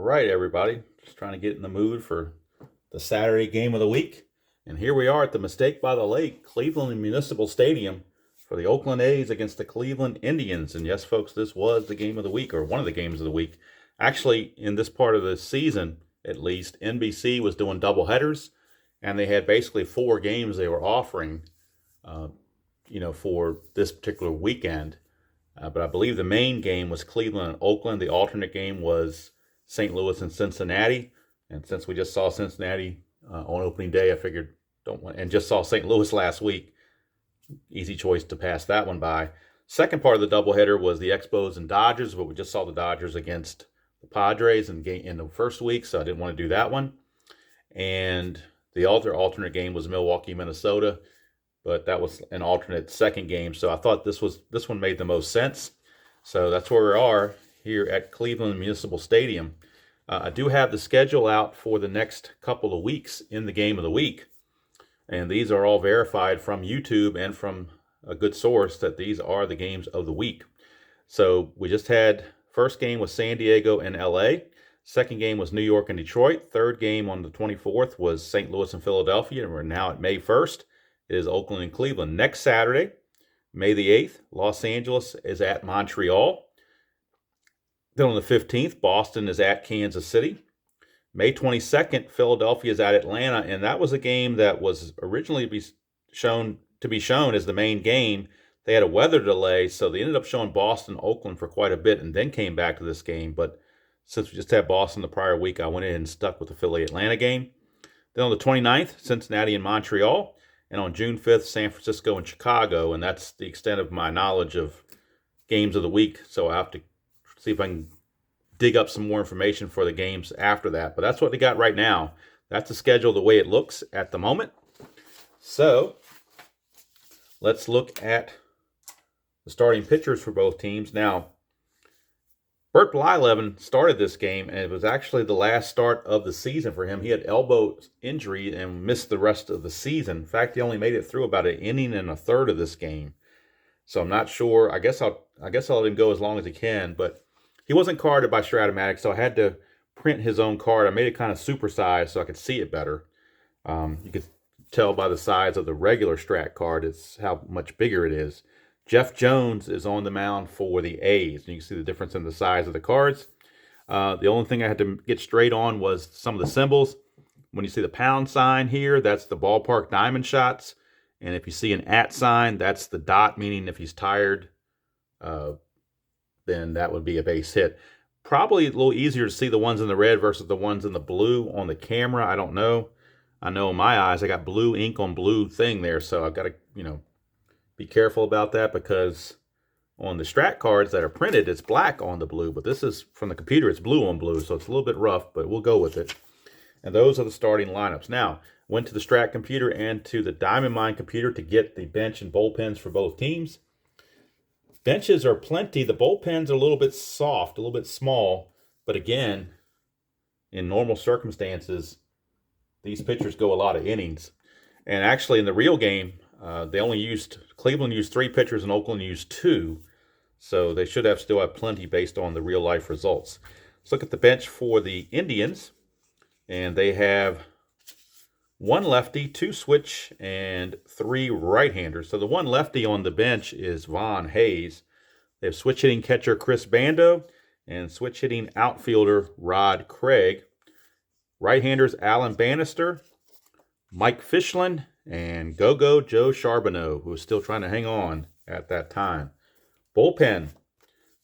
right, everybody. Just trying to get in the mood for the Saturday game of the week. And here we are at the Mistake by the Lake, Cleveland Municipal Stadium for the Oakland A's against the Cleveland Indians. And yes, folks, this was the game of the week, or one of the games of the week. Actually, in this part of the season, at least, NBC was doing doubleheaders, and they had basically 4 games they were offering, for this particular weekend. But I believe the main game was Cleveland and Oakland. The alternate game was St. Louis and Cincinnati. And since we just saw Cincinnati on opening day, I figured and just saw St. Louis last week, easy choice to pass that one by. Second part of the doubleheader was the Expos and Dodgers, but we just saw the Dodgers against the Padres in the first week, so I didn't want to do that one. And the alternate game was Milwaukee, Minnesota, but that was an alternate second game, so I thought this one made the most sense. So that's where we are here at Cleveland Municipal Stadium. I do have the schedule out for the next couple of weeks in the game of the week, and these are all verified from YouTube and from a good source that these are the games of the week. So we just had first game was San Diego and LA. Second game was New York and Detroit. Third game on the 24th was St. Louis and Philadelphia, and we're now at May 1st. It is Oakland and Cleveland. Next Saturday, May the 8th, Los Angeles is at Montreal. Then on the 15th, Boston is at Kansas City. May 22nd, Philadelphia is at Atlanta, and that was a game that was originally shown as the main game. They had a weather delay, so they ended up showing Boston, Oakland for quite a bit, and then came back to this game. But since we just had Boston the prior week, I went in and stuck with the Philly-Atlanta game. Then on the 29th, Cincinnati and Montreal. And on June 5th, San Francisco and Chicago. And that's the extent of my knowledge of games of the week. So I have to see if I can dig up some more information for the games after that. But that's what they got right now. That's the schedule the way it looks at the moment. So let's look at the starting pitchers for both teams. Now, Bert Blyleven started this game, and it was actually the last start of the season for him. He had elbow injury and missed the rest of the season. In fact, he only made it through about an inning and a third of this game. So I'm not sure. I guess I'll let him go as long as he can. But he wasn't carded by Stratomatic, so I had to print his own card. I made it kind of supersized so I could see it better. You could tell by the size of the regular Strat card it's how much bigger it is. Jeff Jones is on the mound for the A's. And you can see the difference in the size of the cards. The only thing I had to get straight on was some of the symbols. When you see the pound sign here, that's the ballpark diamond shots. And if you see an @ sign, that's the dot, meaning if he's tired, then that would be a base hit. Probably a little easier to see the ones in the red versus the ones in the blue on the camera. I don't know. I know in my eyes, I got blue ink on blue thing there. So I've got to, be careful about that, because on the Strat cards that are printed, it's black on the blue, but this is from the computer, it's blue on blue, so it's a little bit rough, but we'll go with it. And those are the starting lineups. Now, went to the Strat computer and to the Diamond Mine computer to get the bench and bullpens for both teams. Benches are plenty. The bullpens are a little bit soft, a little bit small, but again, in normal circumstances, these pitchers go a lot of innings. And actually, in the real game, Cleveland used 3 pitchers and Oakland used 2. So they should still have plenty based on the real life results. Let's look at the bench for the Indians. And they have 1 lefty, 2 switch, and 3 right-handers. So the 1 lefty on the bench is Von Hayes. They have switch hitting catcher Chris Bando and switch hitting outfielder Rod Craig. Right-handers Alan Bannister, Mike Fischlin, and GOW Joe Charbonneau, who is still trying to hang on at that time. Bullpen,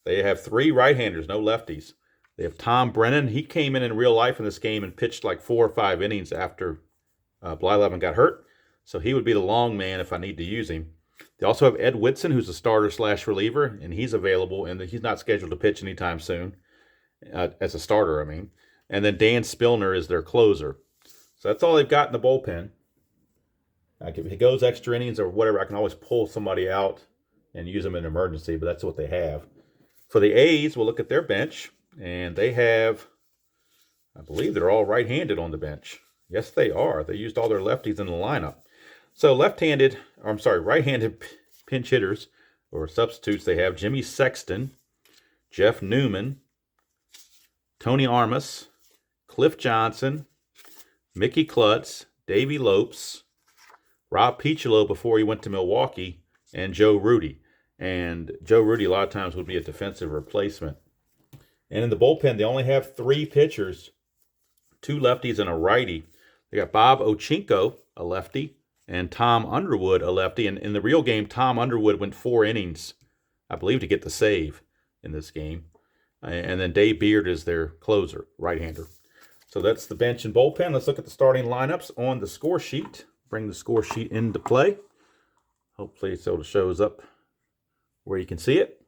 they have 3 right-handers, no lefties. They have Tom Brennan. He came in real life in this game and pitched like 4 or 5 innings after Blyleven got hurt. So he would be the long man if I need to use him. They also have Ed Whitson, who's a starter/reliever, and he's available, and he's not scheduled to pitch anytime soon, as a starter, I mean. And then Dan Spillner is their closer. So that's all they've got in the bullpen. If it goes extra innings or whatever, I can always pull somebody out and use them in an emergency, but that's what they have. For the A's, we'll look at their bench, and they have, I believe they're all right-handed on the bench. Yes, they are. They used all their lefties in the lineup. So right-handed pinch hitters or substitutes, they have Jimmy Sexton, Jeff Newman, Tony Armas, Cliff Johnson, Mickey Klutz, Davey Lopes, Rob Piccolo before he went to Milwaukee, and Joe Rudy. And Joe Rudy a lot of times would be a defensive replacement. And in the bullpen, they only have 3 pitchers, 2 lefties and a righty. They got Bob Ochinko, a lefty, and Tom Underwood, a lefty. And in the real game, Tom Underwood went 4 innings, I believe, to get the save in this game. And then Dave Beard is their closer, right-hander. So that's the bench and bullpen. Let's look at the starting lineups on the score sheet. Bring the score sheet into play. Hopefully so it shows up where you can see it.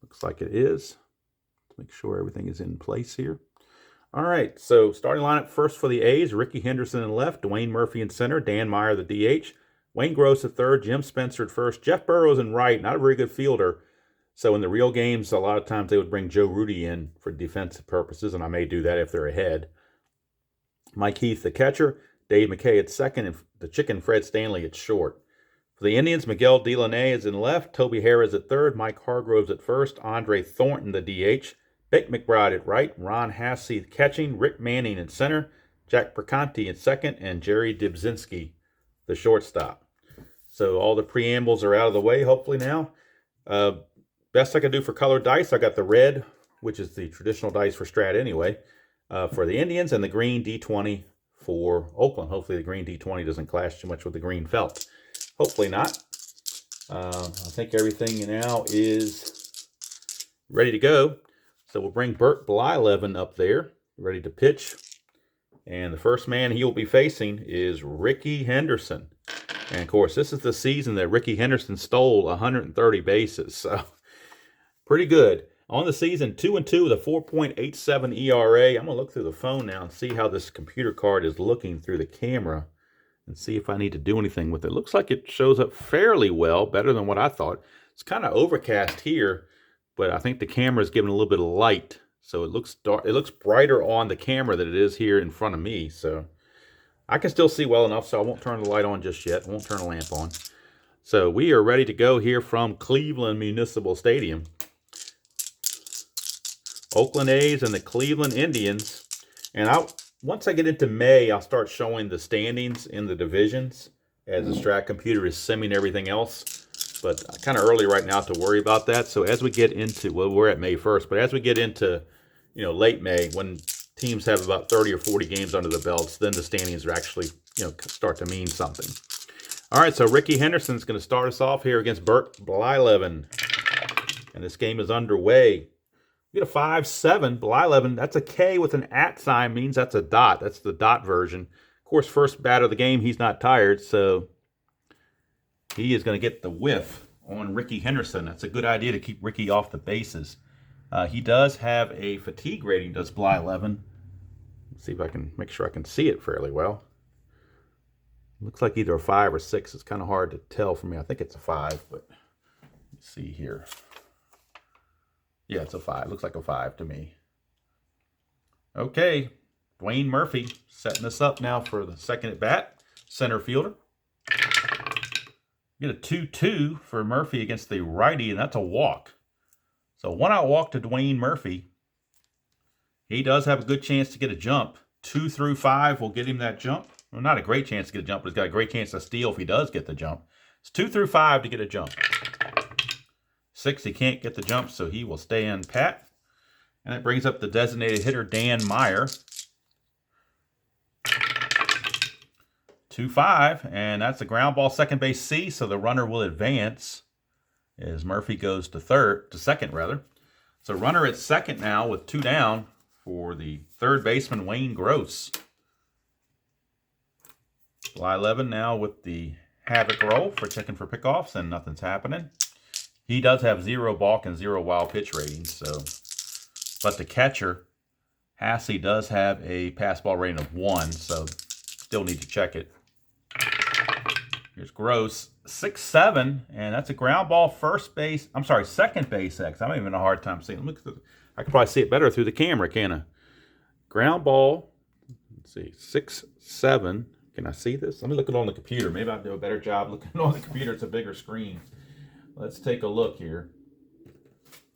Looks like it is. Let's make sure everything is in place here. All right, so starting lineup first for the A's, Ricky Henderson in left, Dwayne Murphy in center, Dan Meyer the DH, Wayne Gross at third, Jim Spencer at first, Jeff Burrows in right, not a very good fielder. So in the real games, a lot of times they would bring Joe Rudy in for defensive purposes, and I may do that if they're ahead. Mike Heath, the catcher, Dave McKay at second, and the chicken Fred Stanley at short. For the Indians, Miguel Delaney is in left, Toby Harris at third, Mike Hargroves at first, Andre Thornton the DH, Vic McBride at right, Ron Hassey catching, Rick Manning in center, Jack Perconti in second, and Jerry Dibzinski, the shortstop. So all the preambles are out of the way, hopefully now. Best I can do for colored dice, I got the red, which is the traditional dice for Strat anyway, for the Indians, and the green D20 for Oakland. Hopefully the green D20 doesn't clash too much with the green felt. Hopefully not. I think everything now is ready to go. So we'll bring Bert Blyleven up there, ready to pitch. And the first man he will be facing is Ricky Henderson. And of course, this is the season that Ricky Henderson stole 130 bases. So pretty good. On the season, 2-2 with a 4.87 ERA. I'm going to look through the phone now and see how this computer card is looking through the camera and see if I need to do anything with it. Looks like it shows up fairly well, better than what I thought. It's kind of overcast here, but I think the camera is giving a little bit of light, so it looks dark. It looks brighter on the camera than it is here in front of me. So I can still see well enough, so I won't turn the light on just yet. I won't turn the lamp on. So we are ready to go here from Cleveland Municipal Stadium. Oakland A's and the Cleveland Indians. And once I get into May, I'll start showing the standings in the divisions as the Strat computer is simming everything else. But kind of early right now to worry about that. So as we get into, well, we're at May 1st, but as we get into, late May, when teams have about 30 or 40 games under the belts, then the standings are actually, start to mean something. All right, so Ricky Henderson's going to start us off here against Bert Blyleven. And this game is underway. We get a 5-7, Blyleven. That's a K with an @ sign, means that's a dot. That's the dot version. Of course, first bat of the game, he's not tired, so he is going to get the whiff on Ricky Henderson. That's a good idea to keep Ricky off the bases. He does have a fatigue rating, does Blyleven. Let's see if I can make sure I can see it fairly well. Looks like either a 5 or 6. It's kind of hard to tell for me. I think it's a 5, but let's see here. Yeah, it's a 5. Looks like a 5 to me. Okay, Dwayne Murphy setting us up now for the second at bat. Center fielder. Get a 2-2 for Murphy against the righty, and that's a walk. So 1-out walk to Dwayne Murphy. He does have a good chance to get a jump. 2 through 5 will get him that jump. Well, not a great chance to get a jump, but he's got a great chance to steal if he does get the jump. It's 2 through 5 to get a jump. 6, he can't get the jump, so he will stay in pat. And that brings up the designated hitter, Dan Meyer. 2-5, and that's a ground ball, second base C, so the runner will advance as Murphy goes to second. So runner at second now with 2 down for the third baseman, Wayne Gross. Blyleven now with the havoc roll for checking for pickoffs, and nothing's happening. He does have 0 balk and 0 wild pitch ratings, so. But the catcher, Hassey, does have a pass ball rating of 1, so still need to check it. Here's Gross, 6-7, and that's a ground ball, second base X. I'm having a hard time seeing. Look, I can probably see it better through the camera, can't I? Ground ball, let's see, 6-7. Can I see this? Let me look it on the computer. Maybe I'll do a better job looking on the computer. It's a bigger screen. Let's take a look here.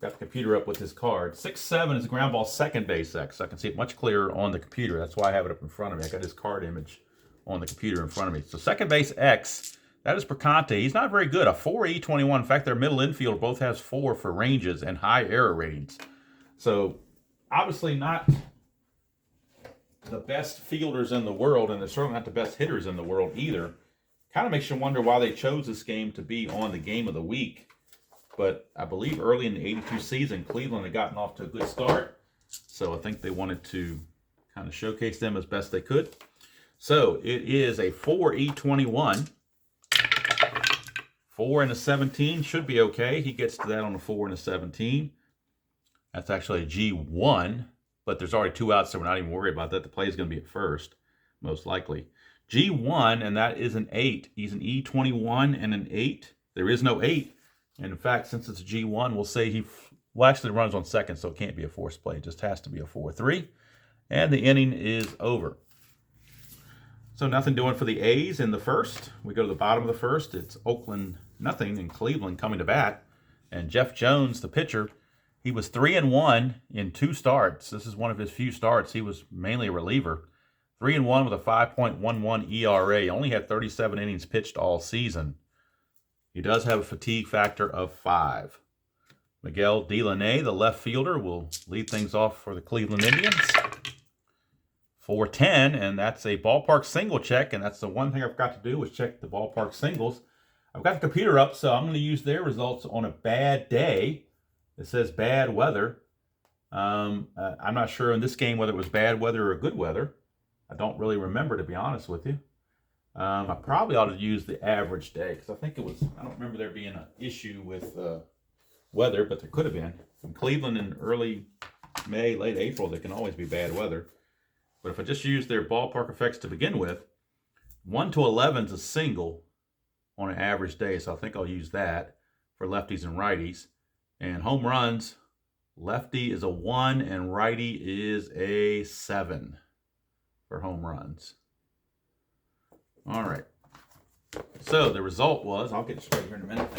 got the computer up with his card. 6-7 is ground ball second base X. So I can see it much clearer on the computer. That's why I have it up in front of me. I got his card image on the computer in front of me. So second base X, that is Perconte. He's not very good. A 4.E21. In fact, their middle infield both has 4 for ranges and high error ratings. So obviously not the best fielders in the world, and they're certainly not the best hitters in the world either. Kind of makes you wonder why they chose this game to be on the game of the week. But I believe early in the 82 season, Cleveland had gotten off to a good start. So I think they wanted to kind of showcase them as best they could. So it is a 4E21. 4 and a 17 should be okay. He gets to that on a 4 and a 17. That's actually a G1, but there's already 2 outs, so we're not even worried about that. The play is going to be at first, most likely. G1, and that is an 8. He's an E21 and an 8. There is no 8. And in fact, since it's a G1, we'll say he actually runs on second, so it can't be a forced play. It just has to be a 4-3. And the inning is over. So nothing doing for the A's in the first. We go to the bottom of the first. It's Oakland nothing and Cleveland coming to bat. And Jeff Jones, the pitcher, he was 3-1 in 2 starts. This is one of his few starts. He was mainly a reliever. 3-1 with a 5.11 ERA. He only had 37 innings pitched all season. He does have a fatigue factor of 5. Miguel Delaney, the left fielder, will lead things off for the Cleveland Indians. 4-10, and that's a ballpark single check, and that's the one thing I forgot to do was check the ballpark singles. I've got the computer up, so I'm going to use their results on a bad day. It says bad weather. I'm not sure in this game whether it was bad weather or good weather. I don't really remember, to be honest with you. I probably ought to use the average day because I think it was, I don't remember there being an issue with weather, but there could have been. In Cleveland in early May, late April, there can always be bad weather. But if I just use their ballpark effects to begin with, 1 to 11 is a single on an average day, so I think I'll use that for lefties and righties. And home runs, lefty is a 1 and righty is a 7 for home runs. All right. So the result was, I'll get straight here in a minute.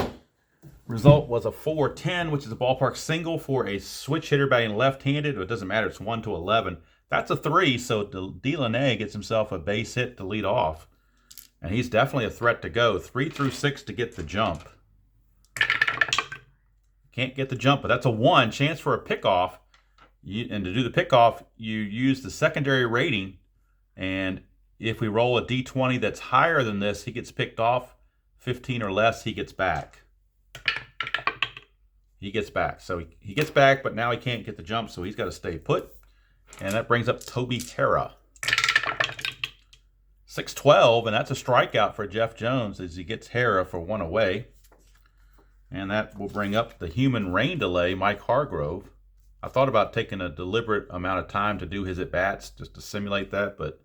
Result was a 4-10, which is a ballpark single for a switch hitter batting left-handed. It doesn't matter. It's 1 to 11. That's a 3, so Delaney gets himself a base hit to lead off. And he's definitely a threat to go. 3 through 6 to get the jump. Can't get the jump, but that's a 1. Chance for a pickoff. And to do the pickoff, you use the secondary rating. And if we roll a D20 that's higher than this, he gets picked off. 15 or less, he gets back. He gets back. So he gets back, but now he can't get the jump, so he's got to stay put. And that brings up Toby Terra. 6-12, and that's a strikeout for Jeff Jones as he gets Hera for 1 away. And that will bring up the human rain delay, Mike Hargrove. I thought about taking a deliberate amount of time to do his at-bats just to simulate that, but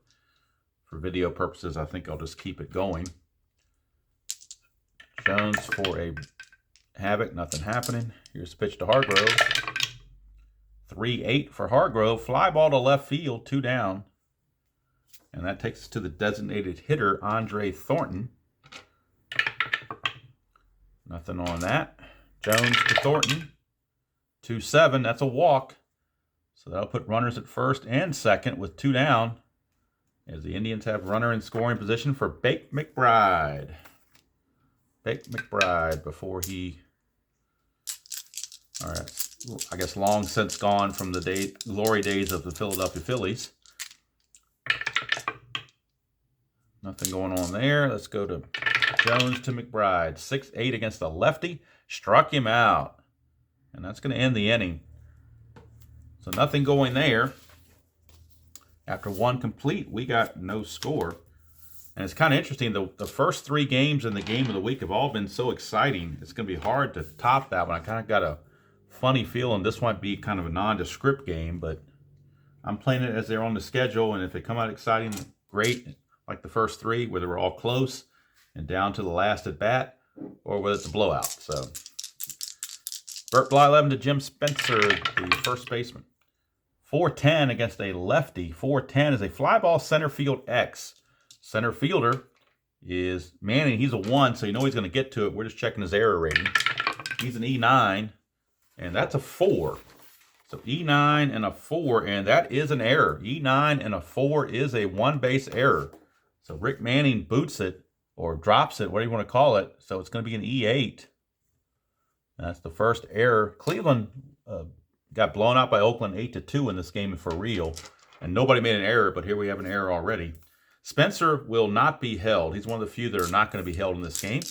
for video purposes, I think I'll just keep it going. Jones for a havoc, nothing happening. Here's the pitch to Hargrove. 3-8 for Hargrove. Fly ball to left field, 2 down. And that takes us to the designated hitter, Andre Thornton. Nothing on that. Jones to Thornton. 2-7, that's a walk. So that'll put runners at first and second with 2 down. As the Indians have runner in scoring position for Bake McBride. Bake McBride before he... All right. I guess long since gone from the glory days of the Philadelphia Phillies. Nothing going on there. Let's go to Jones to McBride. 6-8 against the lefty. Struck him out. And that's going to end the inning. So nothing going there. After 1 complete, we got no score. And it's kind of interesting. The first 3 games in the game of the week have all been so exciting. It's going to be hard to top that one. I kind of got a funny feeling this might be kind of a nondescript game, but I'm playing it as they're on the schedule, and if they come out exciting, great, like the first 3 where they were all close and down to the last at bat, or whether it's a blowout. So Burt Blyleven to Jim Spencer, the first baseman. 4-10 against a lefty. 4-10 is a fly ball center field X. Center fielder is Manning. He's a 1, so you know he's going to get to it. We're just checking his error rating. He's an E9. And that's a 4. So E9 and a 4, and that is an error. E9 and a 4 is a one-base error. So Rick Manning boots it, or drops it, whatever you want to call it. So it's going to be an E8. That's the first error. Cleveland got blown out by Oakland 8-2 in this game for real. And nobody made an error, but here we have an error already. Spencer will not be held. He's one of the few that are not going to be held in this game.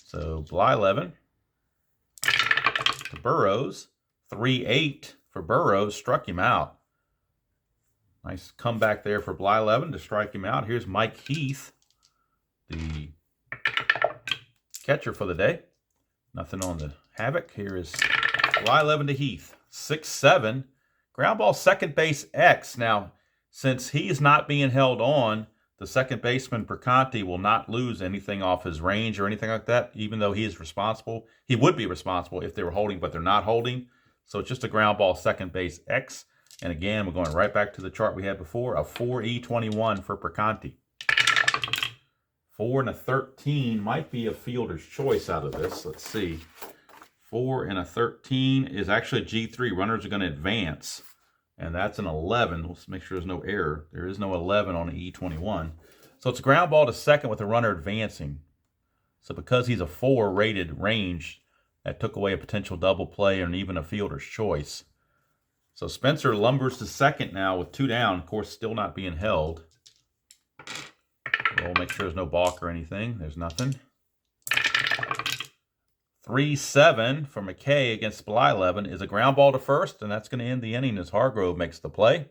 So Blyleven to Burrows. 3-8 for Burrows. Struck him out. Nice comeback there for Blyleven to strike him out. Here's Mike Heath, the catcher for the day. Nothing on the havoc. Here is Blyleven to Heath. 6-7. Ground ball, second base, X. Now, since he's not being held on, the second baseman, Perconti, will not lose anything off his range or anything like that, even though he is responsible. He would be responsible if they were holding, but they're not holding. So it's just a ground ball, second base, X. And again, we're going right back to the chart we had before, a 4E21 for Perconti. 4 and a 13 might be a fielder's choice out of this. Let's see. 4 and a 13 is actually a G3. Runners are going to advance. And that's an 11. Let's make sure there's no error. There is no 11 on an E21. So it's a ground ball to second with the runner advancing. So because he's a 4 rated range, that took away a potential double play and even a fielder's choice. So Spencer lumbers to second now with 2 down. Of course, still not being held. We'll make sure there's no balk or anything. There's nothing. 3-7 for McKay against Blyleven is a ground ball to first, and that's going to end the inning as Hargrove makes the play.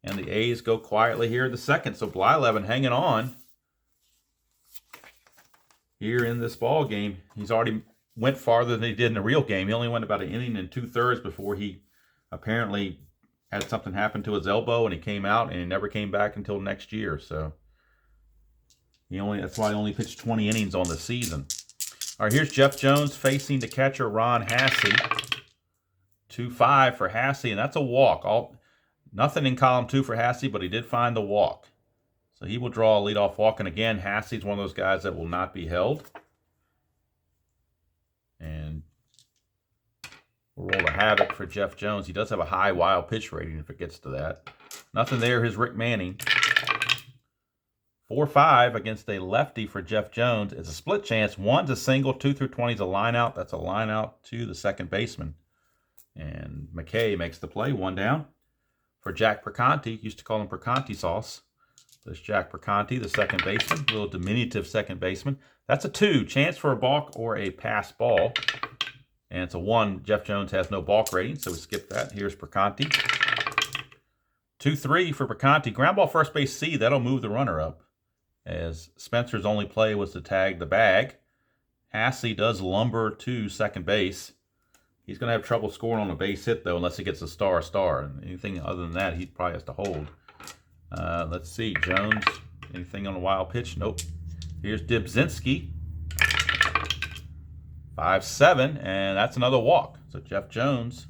And the A's go quietly here in the second. So Blyleven hanging on here in this ball game. He's already went farther than he did in the real game. He only went about an inning and 2/3 before he apparently had something happen to his elbow, and he came out and he never came back until next year. So that's why he only pitched 20 innings on the season. All right, here's Jeff Jones facing the catcher Ron Hassey. 2-5 for Hassey, and that's a walk. Nothing in column 2 for Hassey, but he did find the walk. So he will draw a leadoff walk, and again, Hassey's one of those guys that will not be held. And we'll roll the havoc for Jeff Jones. He does have a high wild pitch rating if it gets to that. Nothing there. Here's Rick Manning. 4-5 against a lefty for Jeff Jones. It's a split chance. 1's a single, 2 through 20 is a line out. That's a line out to the second baseman. And McKay makes the play, 1 down. For Jack Perconti, used to call him Perconti sauce. There's Jack Perconti, the second baseman, little diminutive second baseman. That's a 2, chance for a balk or a pass ball. And it's a 1. Jeff Jones has no balk rating, so we skip that. Here's Perconti. 2-3 for Perconti. Ground ball first base C, that'll move the runner up, as Spencer's only play was to tag the bag. Hassey does lumber to second base. He's going to have trouble scoring on a base hit, though, unless he gets a star. And anything other than that, he probably has to hold. Let's see. Jones, anything on a wild pitch? Nope. Here's Dibzinski. 5-7, and that's another walk. So Jeff Jones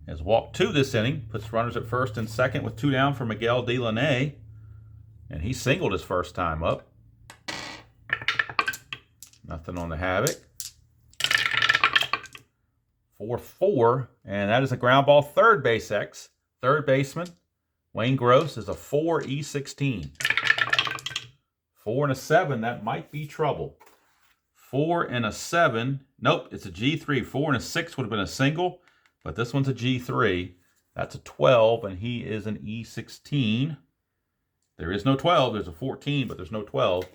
has walked 2 this inning, puts runners at first and second with 2 down for Miguel Delaney. And he singled his first time up. Nothing on the havoc. 4-4, and that is a ground ball, third base X. Third baseman, Wayne Gross, is a 4E16. 4 and a 7, that might be trouble. 4 and a 7, nope, it's a G3. 4 and a 6 would have been a single, but this one's a G3. That's a 12, and he is an E16. There is no 12. There's a 14, but there's no 12.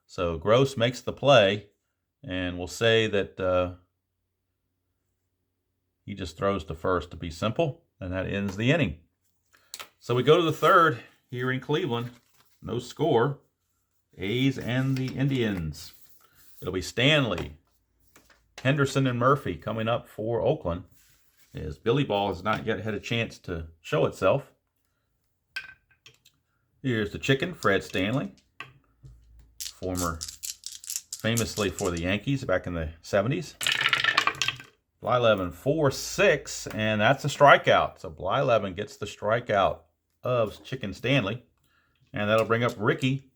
So Gross makes the play, and we'll say that he just throws to first to be simple, and that ends the inning. So we go to the third here in Cleveland. No score. A's and the Indians. It'll be Stanley, Henderson, and Murphy coming up for Oakland, as Billy Ball has not yet had a chance to show itself. Here's the chicken, Fred Stanley, famously for the Yankees back in the 70s. Blyleven 4-6, and that's a strikeout. So Blyleven gets the strikeout of Chicken Stanley, and that'll bring up Ricky.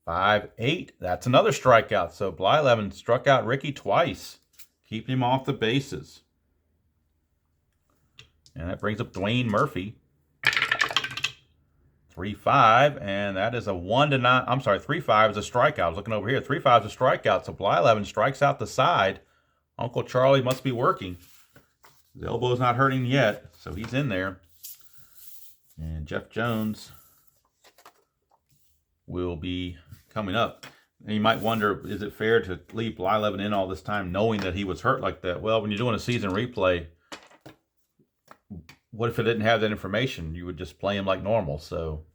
5-8. That's another strikeout. So Blyleven struck out Ricky twice, keeping him off the bases. And that brings up Dwayne Murphy. 3-5, and that is a 1-9. I'm sorry, 3-5 is a strikeout. I was looking over here. 3-5 is a strikeout. So Blyleven strikes out the side. Uncle Charlie must be working. His elbow's not hurting yet, so he's in there. And Jeff Jones will be coming up. And you might wonder, is it fair to leave Blyleven in all this time knowing that he was hurt like that? Well, when you're doing a season replay, what if it didn't have that information? You would just play him like normal. So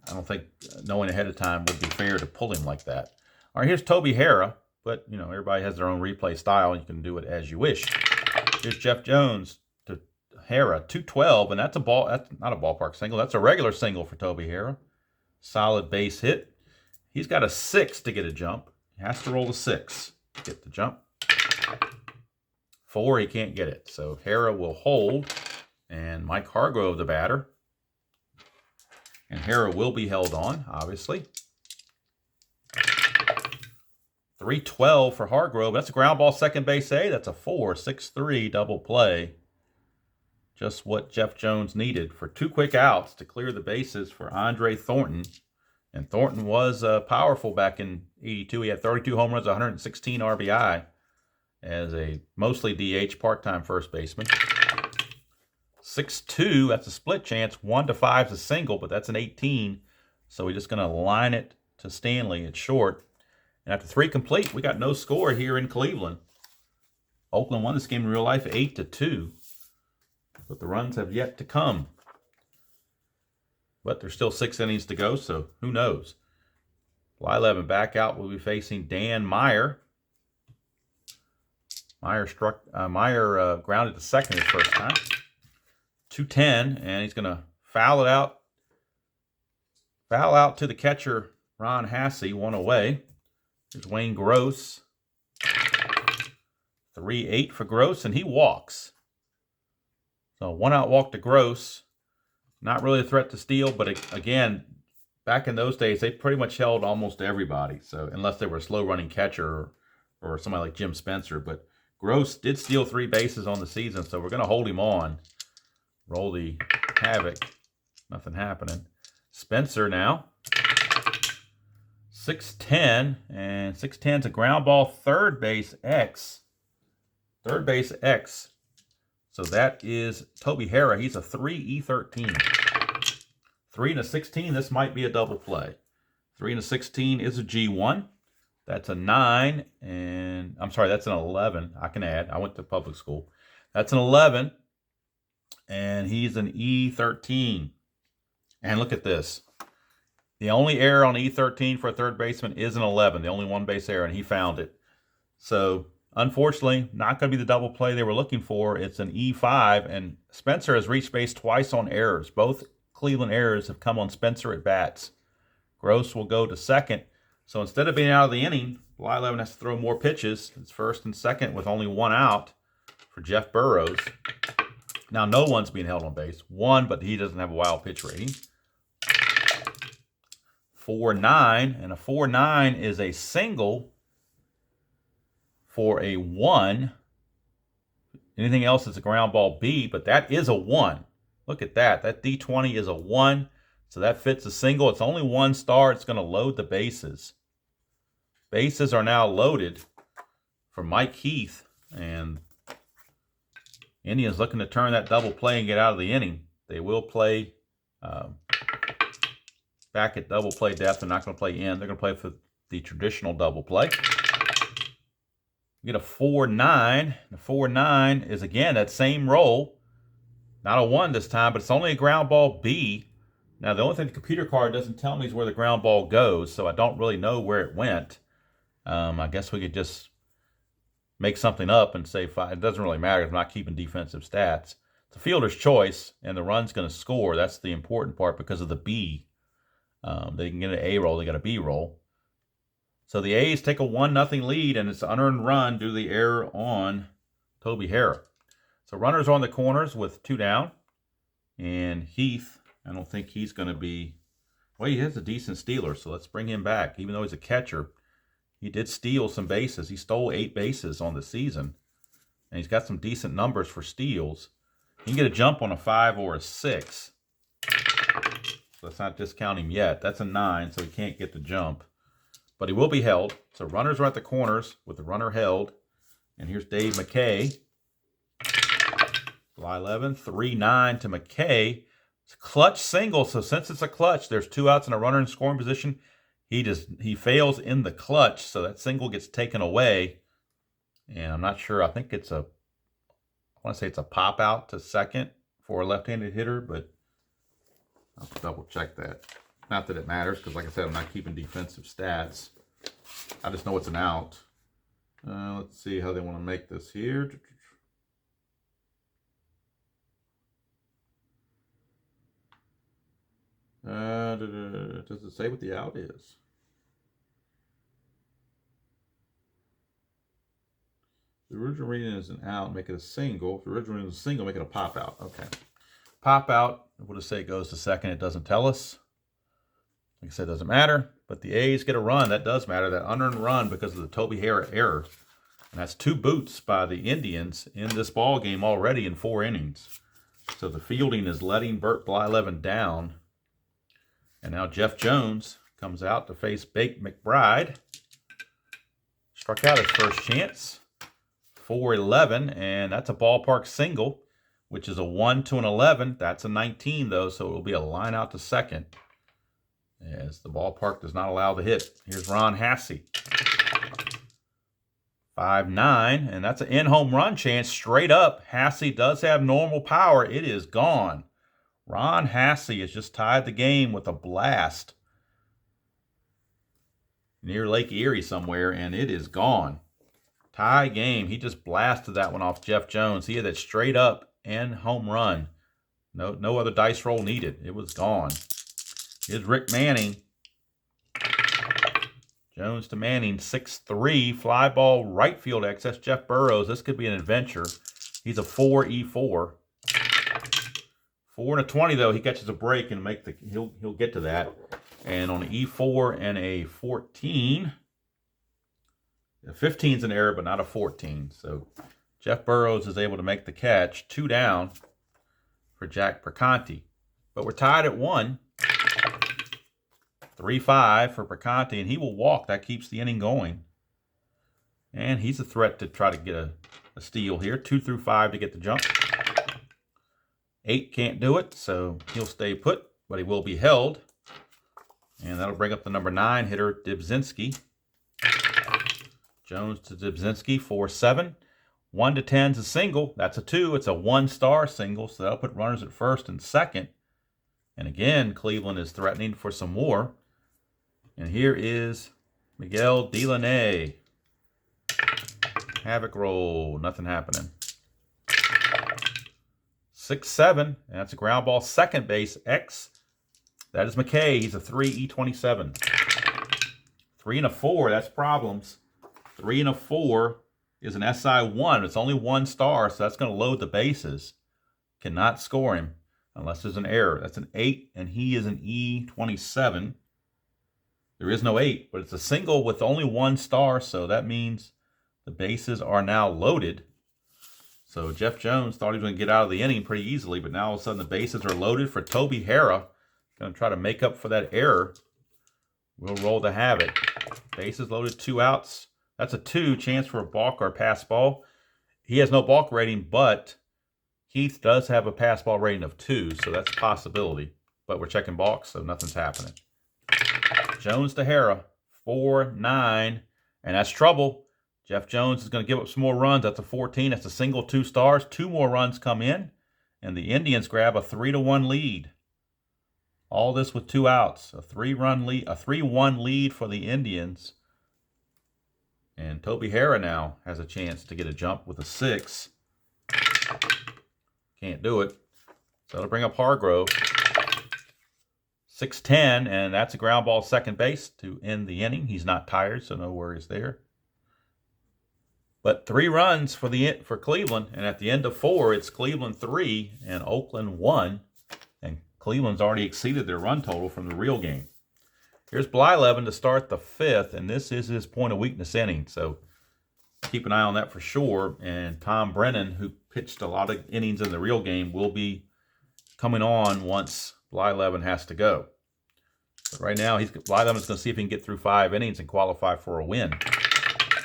I don't think knowing ahead of time would be fair to pull him like that. All right, here's Toby Harrah, but you know, everybody has their own replay style. You can do it as you wish. Here's Jeff Jones to Harrah, 212, and that's a ball. That's not a ballpark single. That's a regular single for Toby Harrah. Solid base hit. He's got a 6 to get a jump. He has to roll a 6 to get the jump. 4, he can't get it. So Harrah will hold, and Mike Hargrove, the batter. And Harrah will be held on, obviously. 3-12 for Hargrove. That's a ground ball, second base A. That's a 4-6-3 double play. Just what Jeff Jones needed for 2 quick outs to clear the bases for Andre Thornton. And Thornton was powerful back in '82. He had 32 home runs, 116 RBI as a mostly DH part-time first baseman. 6-2, that's a split chance. 1-5 is a single, but that's an 18. So we're just going to line it to Stanley at short. And after 3 complete, we got no score here in Cleveland. Oakland won this game in real life 8-2. But the runs have yet to come. But there's still 6 innings to go, so who knows? Blyleven back out. We'll be facing Dan Meyer. Meyer grounded to second his first time. 2-10, and he's going to foul it out. Foul out to the catcher, Ron Hassey, 1 away. There's Wayne Gross. 3-8 for Gross, and he walks. So 1 out walk to Gross. Not really a threat to steal, but again, back in those days, they pretty much held almost everybody. So unless they were a slow-running catcher or somebody like Jim Spencer. But Gross did steal 3 bases on the season, so we're going to hold him on. Roll the havoc. Nothing happening. Spencer now. 6-10, and 6-10's a ground ball, third base X. Third base X. So that is Toby Harrah. He's a 3-E-13. 3 and a 16, this might be a double play. 3 and a 16 is a G1. That's a 9, and I'm sorry, that's an 11. I can add. I went to public school. That's an 11, and he's an E13. And look at this. The only error on E13 for a third baseman is an 11, the only one base error, and he found it. So, unfortunately, not going to be the double play they were looking for. It's an E5, and Spencer has reached base twice on errors. Both Cleveland errors have come on Spencer at bats. Gross will go to second. So instead of being out of the inning, Blyleven has to throw more pitches. It's first and second with only 1 out for Jeff Burrows. Now, no one's being held on base. 1, but he doesn't have a wild pitch rating. 4-9, and a 4-9 is a single for a 1. Anything else is a ground ball B, but that is a 1. Look at that. That D20 is a 1, so that fits a single. It's only 1 star. It's going to load the bases. Bases are now loaded for Mike Heath, and Indians looking to turn that double play and get out of the inning. They will play back at double play depth. They're not going to play in. They're going to play for the traditional double play. We get a 4-9. The 4-9 is, again, that same roll. Not a 1 this time, but it's only a ground ball B. Now, the only thing the computer card doesn't tell me is where the ground ball goes, so I don't really know where it went. I guess we could just make something up and say 5. It doesn't really matter. I'm not keeping defensive stats. It's a fielder's choice, and the run's going to score. That's the important part because of the B. They can get an A roll. They got a B roll. So the A's take a 1-0 lead, and it's an unearned run due to the error on Toby Harrah. So runners on the corners with 2 down. And Heath, I don't think he's going to be, Well, he is a decent stealer, so let's bring him back. Even though he's a catcher, he did steal some bases. He stole 8 bases on the season, and he's got some decent numbers for steals. He can get a jump on a 5 or a 6. So let's not discount him yet. That's a 9, so he can't get the jump. But he will be held. So runners are at the corners with the runner held. And here's Dave McKay. Fly 11, 3-9 to McKay. It's a clutch single, so since it's a clutch, there's 2 outs and a runner in scoring position. He fails in the clutch, so that single gets taken away. And I'm not sure. I think it's I want to say it's a pop out to second for a left-handed hitter, but I'll double check that. Not that it matters, because like I said, I'm not keeping defensive stats. I just know it's an out. Let's see how they want to make this here. Does it say what the out is? The original reading is an out, make it a single. If the original reading is a single, make it a pop out. Okay. Pop out, we'll just say it goes to second. It doesn't tell us. Like I said, it doesn't matter. But the A's get a run. That does matter. That unearned run because of the Toby Harrah error. And that's 2 boots by the Indians in this ball game already in 4 innings. So the fielding is letting Bert Blyleven down. And now Jeff Jones comes out to face Bake McBride. Struck out his first chance. 4-11, and that's a ballpark single, which is a 1 to an 11. That's a 19, though, so it will be a line out to second, as the ballpark does not allow the hit. Here's Ron Hassey. 5-9, and that's an in-home run chance straight up. Hassey does have normal power. It is gone. Ron Hassey has just tied the game with a blast near Lake Erie somewhere, and it is gone. Tie game. He just blasted that one off Jeff Jones. He had that straight up and home run. No other dice roll needed. It was gone. Here's Rick Manning. Jones to Manning, 6-3. Fly ball, right field excess. Jeff Burrows. This could be an adventure. He's a 4-E4. 4 and a 20 though. He catches a break and he'll get to that. And on an E4 and a 14. A 15's an error, but not a 14. So Jeff Burrows is able to make the catch. 2 down for Jack Perconti. But we're tied at 1. 3-5 for Perconti, and he will walk. That keeps the inning going. And he's a threat to try to get a steal here. 2 through 5 to get the jump. 8 can't do it, so he'll stay put, but he will be held. And that'll bring up the number 9 hitter, Dibzinski. Jones to Dibzinski, 4-7. 1 to 10's a single. That's a 2. It's a 1-star single, so that'll put runners at first and second. And again, Cleveland is threatening for some more. And here is Miguel Delaney. Havoc roll. Nothing happening. 6-7. And that's a ground ball. Second base, X. That is McKay. He's a 3-E27. 3 and a 4. That's problems. 3 and a 4 is an SI1. It's only 1 star, so that's going to load the bases. Cannot score him unless there's an error. That's an 8, and he is an E27. There is no 8, but it's a single with only 1 star, so that means the bases are now loaded. So Jeff Jones thought he was going to get out of the inning pretty easily, but now all of a sudden the bases are loaded for Toby Harrah. Going to try to make up for that error. We'll roll the Havoc. Bases loaded, 2 outs. That's a 2, chance for a balk or a pass ball. He has no balk rating, but Heath does have a pass ball rating of 2, so that's a possibility. But we're checking balks, so nothing's happening. Jones to Harrah, 4-9, and that's trouble. Jeff Jones is going to give up some more runs. That's a 14. That's a single, 2 stars. 2 more runs come in, and the Indians grab a 3-1 lead. All this with 2 outs. A 3-1 lead for the Indians. And Toby Harrah now has a chance to get a jump with a 6. Can't do it. So it'll bring up Hargrove. 6-10, and that's a ground ball second base to end the inning. He's not tired, so no worries there. But 3 runs for Cleveland, and at the end of 4, it's Cleveland 3 and Oakland 1. And Cleveland's already exceeded their run total from the real game. Here's Blyleven to start the 5th, and this is his point of weakness inning. So keep an eye on that for sure. And Tom Brennan, who pitched a lot of innings in the real game, will be coming on once Blyleven has to go. But right now, Blyleven's going to see if he can get through 5 innings and qualify for a win.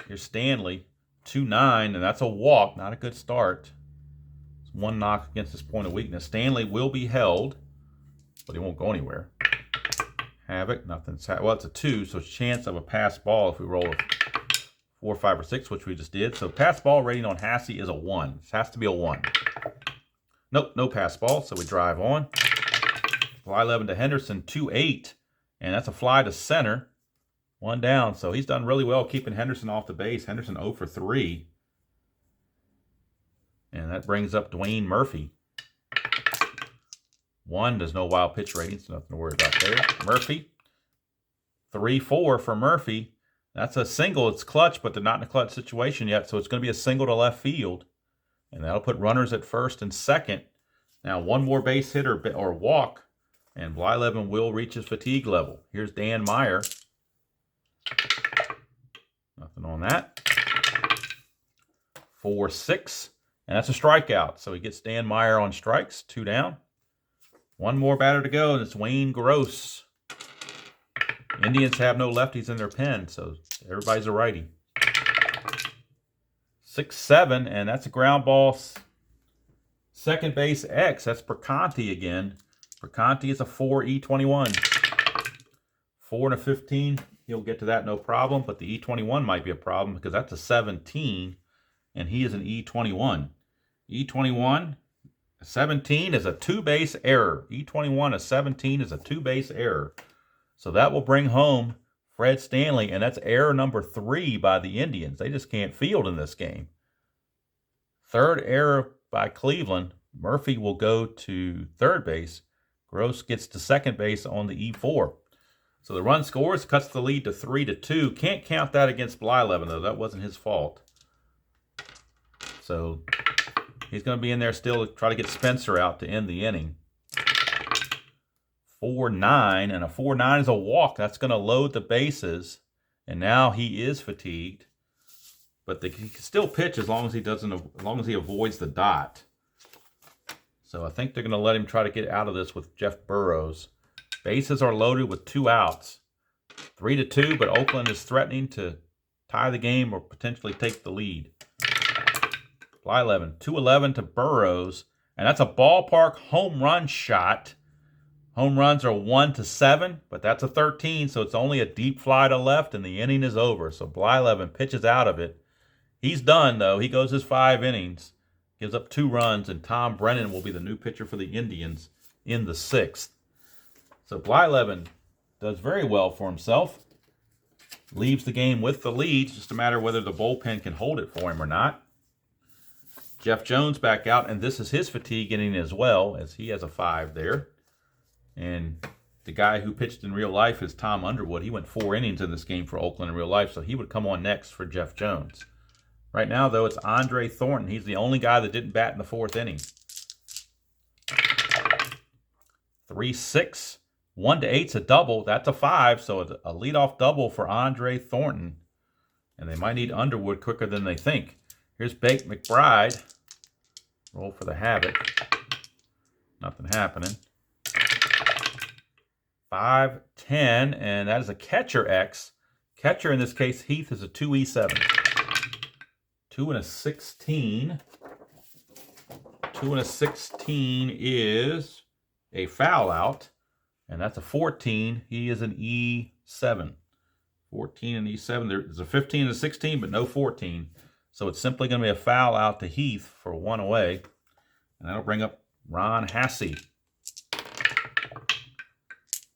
Here's Stanley, 2-9, and that's a walk. Not a good start. It's 1 knock against his point of weakness. Stanley will be held, but he won't go anywhere. Havoc, nothing's well, it's a 2, so chance of a pass ball if we roll a 4, 5, or 6, which we just did. So pass ball rating on Hassey is a 1. This has to be a 1. Nope, no pass ball, so we drive on. Blyleven to Henderson, 2-8, and that's a fly to center. 1 down, so he's done really well keeping Henderson off the base. Henderson 0 for 3. And that brings up Dwayne Murphy. 1, there's no wild pitch rating, so nothing to worry about there. Murphy, 3-4 for Murphy. That's a single. It's clutch, but they're not in a clutch situation yet, so it's going to be a single to left field. And that'll put runners at first and second. Now, 1 more base hit or walk, and Blyleven will reach his fatigue level. Here's Dan Meyer. Nothing on that. 4-6, and that's a strikeout. So he gets Dan Meyer on strikes, 2 down. 1 more batter to go, and it's Wayne Gross. Indians have no lefties in their pen, so everybody's a righty. 6-7, and that's a ground ball. Second base X, that's Perconti again. Perconti is a 4 E21. 4 and a 15, he'll get to that no problem, but the E21 might be a problem because that's a 17, and he is an E21. E21, 17 is a 2-base error. E21, a 17 is a 2-base error. So that will bring home Fred Stanley, and that's error number 3 by the Indians. They just can't field in this game. 3rd error by Cleveland. Murphy will go to 3rd base. Gross gets to 2nd base on the E4. So the run scores, cuts the lead to 3-2. Can't count that against Blyleven, though. That wasn't his fault. So he's going to be in there still to try to get Spencer out to end the inning. 4-9, and a 4-9 is a walk. That's going to load the bases, and now he is fatigued. But he can still pitch as long as he avoids the dot. So I think they're going to let him try to get out of this with Jeff Burrows. Bases are loaded with 2 outs. 3-2, but Oakland is threatening to tie the game or potentially take the lead. Blyleven, 2-11 to Burrows, and that's a ballpark home run shot. Home runs are 1-7, but that's a 13, so it's only a deep fly to left, and the inning is over. So Blyleven pitches out of it. He's done, though. He goes his 5 innings, gives up 2 runs, and Tom Brennan will be the new pitcher for the Indians in the 6th. So Blyleven does very well for himself. Leaves the game with the lead. It's just a matter of whether the bullpen can hold it for him or not. Jeff Jones back out, and this is his fatigue inning as well, as he has a 5 there. And the guy who pitched in real life is Tom Underwood. He went 4 innings in this game for Oakland in real life, so he would come on next for Jeff Jones. Right now, though, it's Andre Thornton. He's the only guy that didn't bat in the 4th inning. 3-6. 1-8's a double. That's a 5, so a leadoff double for Andre Thornton. And they might need Underwood quicker than they think. Here's Bake McBride. Roll for the Havoc. Nothing happening. 5-10, and that is a catcher X. Catcher in this case, Heath, is a 2E7. 2 and a 16. 2 and a 16 is a foul out, and that's a 14. He is an E7. 14 and E7. There's a 15 and a 16, but no 14. So it's simply going to be a foul out to Heath for 1 away, and that'll bring up Ron Hassey.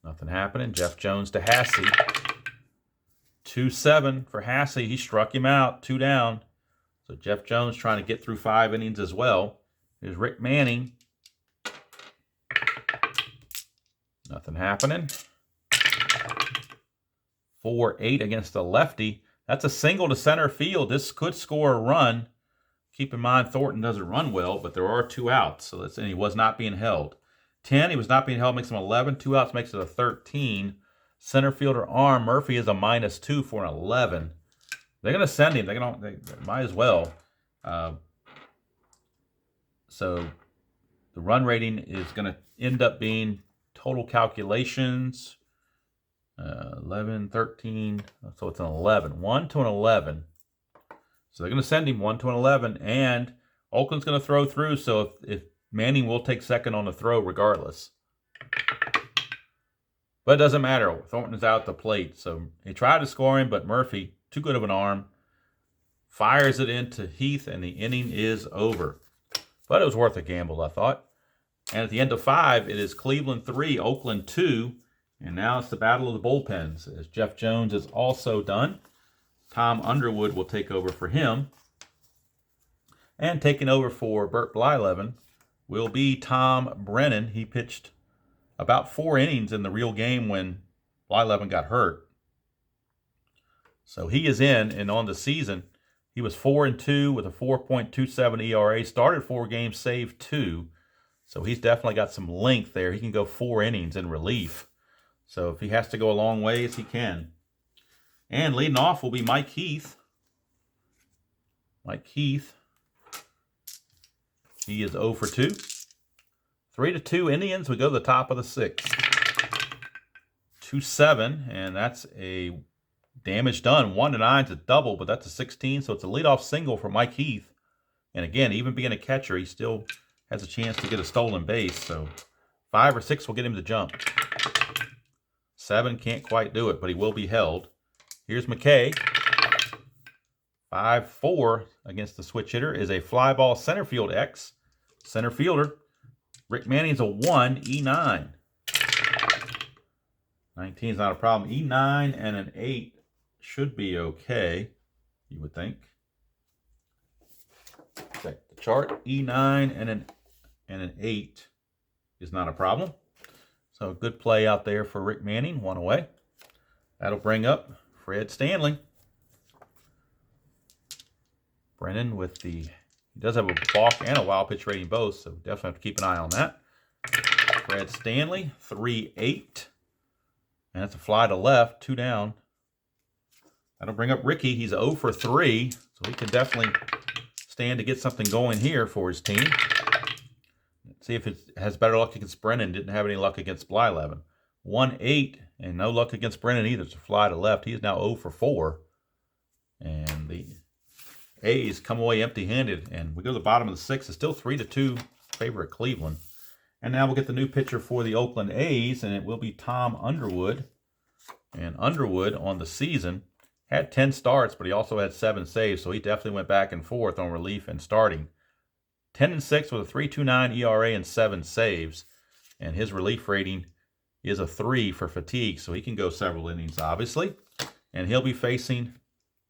Nothing happening. Jeff Jones to Hassey. 2-7 for Hassey. He struck him out. 2 down. So Jeff Jones trying to get through 5 innings as well. Here's Rick Manning. Nothing happening. 4-8 against the lefty. That's a single to center field. This could score a run. Keep in mind, Thornton doesn't run well, but there are 2 outs. So he was not being held. 10, he was not being held, makes him 11. 2 outs makes it a 13. Center fielder arm. Murphy is a -2 for an 11. They're going to send him. They might as well. So the run rating is going to end up being total calculations 11, 13. So it's an 11. 1 to an 11. So they're going to send him 1 to an 11. And Oakland's going to throw through. So if Manning will take second on the throw regardless. But it doesn't matter. Thornton's out at the plate. So he tried to score him, but Murphy, too good of an arm, fires it into Heath, and the inning is over. But it was worth a gamble, I thought. And at the end of 5, it is Cleveland 3, Oakland 2. And now it's the battle of the bullpens, as Jeff Jones is also done. Tom Underwood will take over for him. And taking over for Bert Blyleven will be Tom Brennan. He pitched about 4 innings in the real game when Blyleven got hurt. So he is in, and on the season, he was 4-2 with a 4.27 ERA. Started 4 games, saved 2. So he's definitely got some length there. He can go 4 innings in relief. So if he has to go a long ways, he can. And leading off will be Mike Heath. Mike Heath. He is 0 for 2. 3-2 Indians. We go to the top of the 6th. 2-7, and that's a damage done. 1-9 is a double, but that's a 16, so it's a leadoff single for Mike Heath. And again, even being a catcher, he still has a chance to get a stolen base. So 5 or 6 will get him the jump. 7 can't quite do it, but he will be held. Here's McKay. 5-4 against the switch hitter is a fly ball center field X. Center fielder. Rick Manning's a 1, E9. 19 is not a problem. E9 and an 8 should be okay, you would think. Check the chart. E9 and an 8 is not a problem. So good play out there for Rick Manning, 1 away. That'll bring up Fred Stanley. Brennan with the, he does have a balk and a wild pitch rating both, so definitely have to keep an eye on that. Fred Stanley, 3-8. And that's a fly to left, 2 down. That'll bring up Ricky. He's 0 for 3, so he can definitely stand to get something going here for his team. Let's see if it has better luck against Brennan. Didn't have any luck against Blyleven. 1-8, and no luck against Brennan either. It's a fly to left. He is now 0 for 4. And the A's come away empty-handed. And we go to the bottom of the 6th. It's still 3-2 favor at Cleveland. And now we'll get the new pitcher for the Oakland A's, and it will be Tom Underwood. And Underwood on the season had 10 starts, but he also had 7 saves, so he definitely went back and forth on relief and starting. 10-6 with a 3.29 ERA and 7 saves. And his relief rating is a 3 for fatigue, so he can go several innings, obviously. And he'll be facing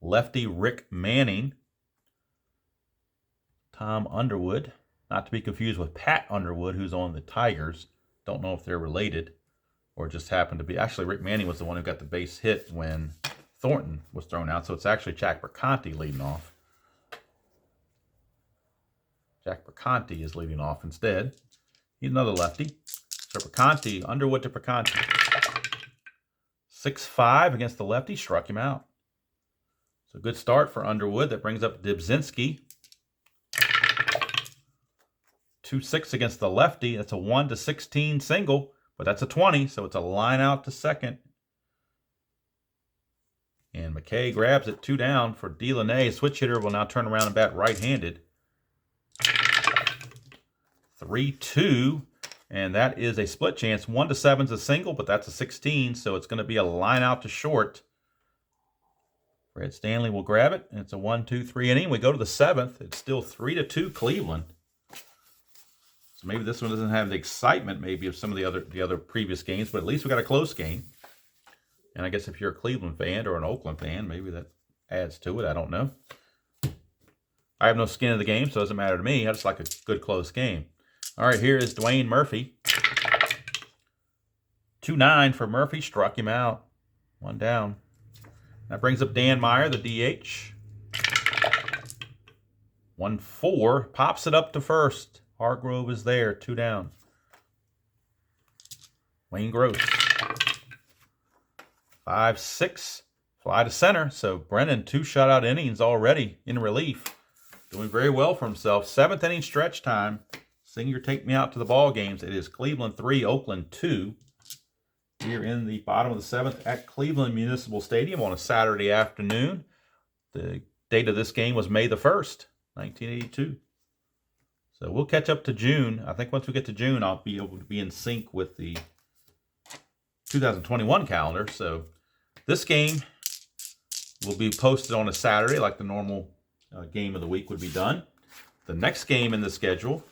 lefty Rick Manning. Tom Underwood, not to be confused with Pat Underwood, who's on the Tigers. Don't know if they're related or just happened to be. Actually, Rick Manning was the one who got the base hit when Thornton was thrown out, so it's actually Jack Berconti leading off. Jack Berconti is leading off instead. He's another lefty. So Berconti, Underwood to Berconti. 6-5 against the lefty, struck him out. So good start for Underwood. That brings up Dibzinski. 2-6 against the lefty. That's a 1-16 single, but that's a 20, so it's a line out to second. And McKay grabs it, 2 down for Delaney. Switch hitter will now turn around and bat right-handed. 3-2, and that is a split chance. 1-7 is a single, but that's a 16, so it's going to be a line out to short. Fred Stanley will grab it, and it's a 1-2-3 inning. We go to the 7th. It's still 3-2 Cleveland. So maybe this one doesn't have the excitement maybe of some of the other previous games, but at least we got a close game. And I guess if you're a Cleveland fan or an Oakland fan, maybe that adds to it. I don't know. I have no skin in the game, so it doesn't matter to me. I just like a good close game. All right, here is Dwayne Murphy. 2-9 for Murphy. Struck him out. 1 down. That brings up Dan Meyer, the DH. 1-4. Pops it up to first. Hargrove is there. 2 down. Wayne Gross. 5-6, fly to center. So Brennan, 2 shutout innings already in relief. Doing very well for himself. 7th inning stretch time. Singer, take me out to the ball games. It is Cleveland 3, Oakland 2. Here in the bottom of the 7th at Cleveland Municipal Stadium on a Saturday afternoon. The date of this game was May the 1st, 1982. So we'll catch up to June. I think once we get to June, I'll be able to be in sync with the 2021 calendar. So this game will be posted on a Saturday like the normal game of the week would be done. The next game in the schedule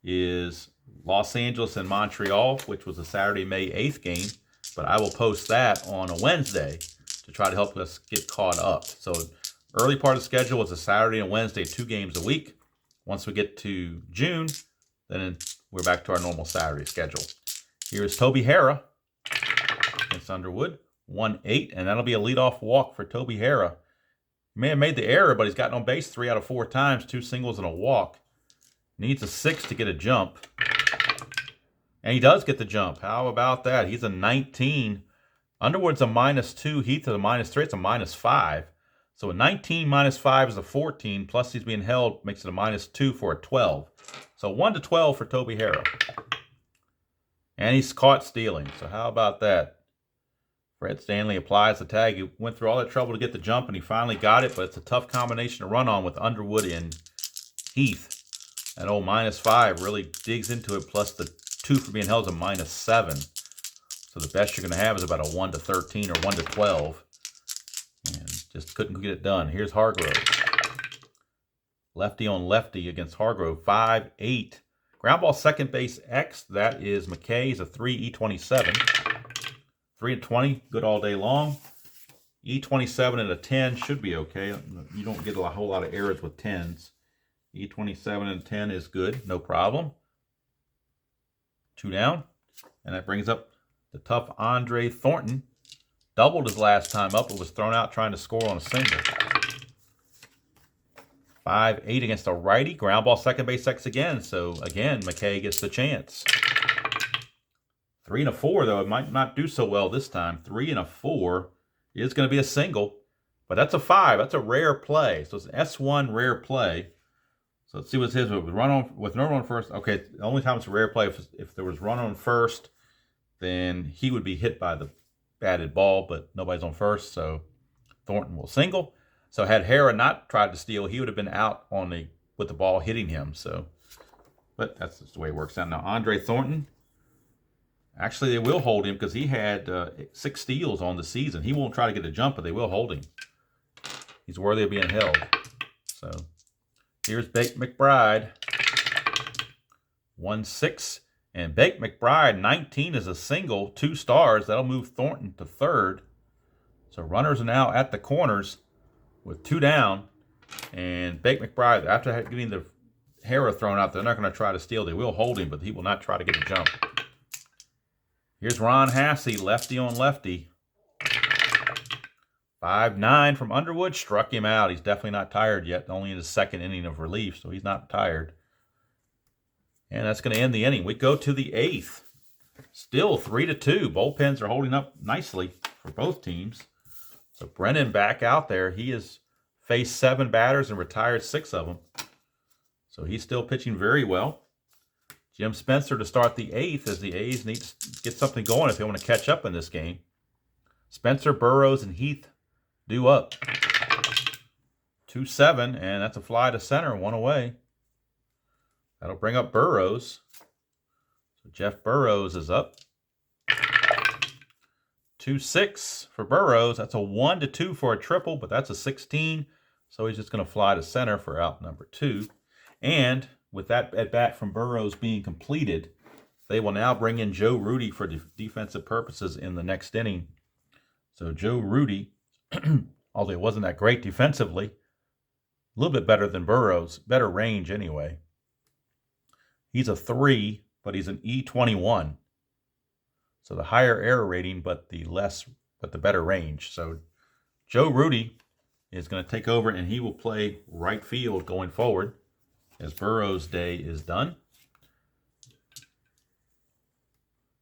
is Los Angeles and Montreal, which was a Saturday, May 8th game. But I will post that on a Wednesday to try to help us get caught up. So early part of the schedule was a Saturday and Wednesday, 2 games a week. Once we get to June, then we're back to our normal Saturday schedule. Here is Toby Harrah against Underwood, 1-8, and that'll be a leadoff walk for Toby Harrah. He may have made the error, but he's gotten on base 3 out of 4 times, 2 singles and a walk. Needs a 6 to get a jump. And he does get the jump. How about that? He's a 19. Underwood's a -2. Heath is a -3. It's a -5. So a 19 -5 is a 14. Plus he's being held makes it a -2 for a 12. So 1-12 for Toby Harrah. And he's caught stealing. So how about that? Fred Stanley applies the tag. He went through all that trouble to get the jump, and he finally got it. But it's a tough combination to run on with Underwood and Heath. That old -5 really digs into it. Plus the 2 for being held is a -7. So the best you're going to have is about a 1-13 or 1-12. And just couldn't get it done. Here's Hargrove. Lefty on lefty against Hargrove. 5-8. Ground ball second base X. That is McKay. He's a 3 E27. 3-20. Good all day long. E27 and a 10 should be okay. You don't get a whole lot of errors with 10s. E27 and 10 is good. No problem. 2 down. And that brings up the tough Andre Thornton. Doubled his last time up, but was thrown out trying to score on a single. 5-8 against a righty. Ground ball second base X again. So again, McKay gets the chance. 3 and a 4, though. It might not do so well this time. 3 and a 4 is going to be a single. But that's a 5. That's a rare play. So it's an S1 rare play. So let's see what's his with no run on first. Okay, the only time it's a rare play if there was run on first, then he would be hit by the batted ball, but nobody's on first, so Thornton will single. So had Harrah not tried to steal, he would have been out with the ball hitting him. So, but that's just the way it works out. Now Andre Thornton, actually they will hold him because he had 6 steals on the season. He won't try to get a jump, but they will hold him. He's worthy of being held. So. Here's Bake McBride, 1-6, and Bake McBride, 19 is a single, 2 stars. That'll move Thornton to 3rd. So runners are now at the corners with 2 down, and Bake McBride, after getting the Harrah thrown out, they're not going to try to steal. They will hold him, but he will not try to get a jump. Here's Ron Hassey, lefty on lefty. 5-9 from Underwood, struck him out. He's definitely not tired yet, only in his 2nd inning of relief, so he's not tired. And that's going to end the inning. We go to the 8th. Still 3-2. Bullpens are holding up nicely for both teams. So Brennan back out there. He has faced 7 batters and retired 6 of them. So he's still pitching very well. Jim Spencer to start the 8th as the A's need to get something going if they want to catch up in this game. Spencer, Burrows, and Heath due up. 2-7, and that's a fly to center, 1 away. That'll bring up Burrows. So Jeff Burrows is up. 2-6 for Burrows. That's a 1-2 for a triple, but that's a 16. So he's just going to fly to center for out number 2. And with that at bat from Burrows being completed, they will now bring in Joe Rudy for defensive purposes in the next inning. So Joe Rudy, although it wasn't that great defensively, a little bit better than Burrows, better range anyway. He's a 3, but he's an E21. So the higher error rating, but the better range. So Joe Rudy is going to take over, and he will play right field going forward as Burrows' day is done.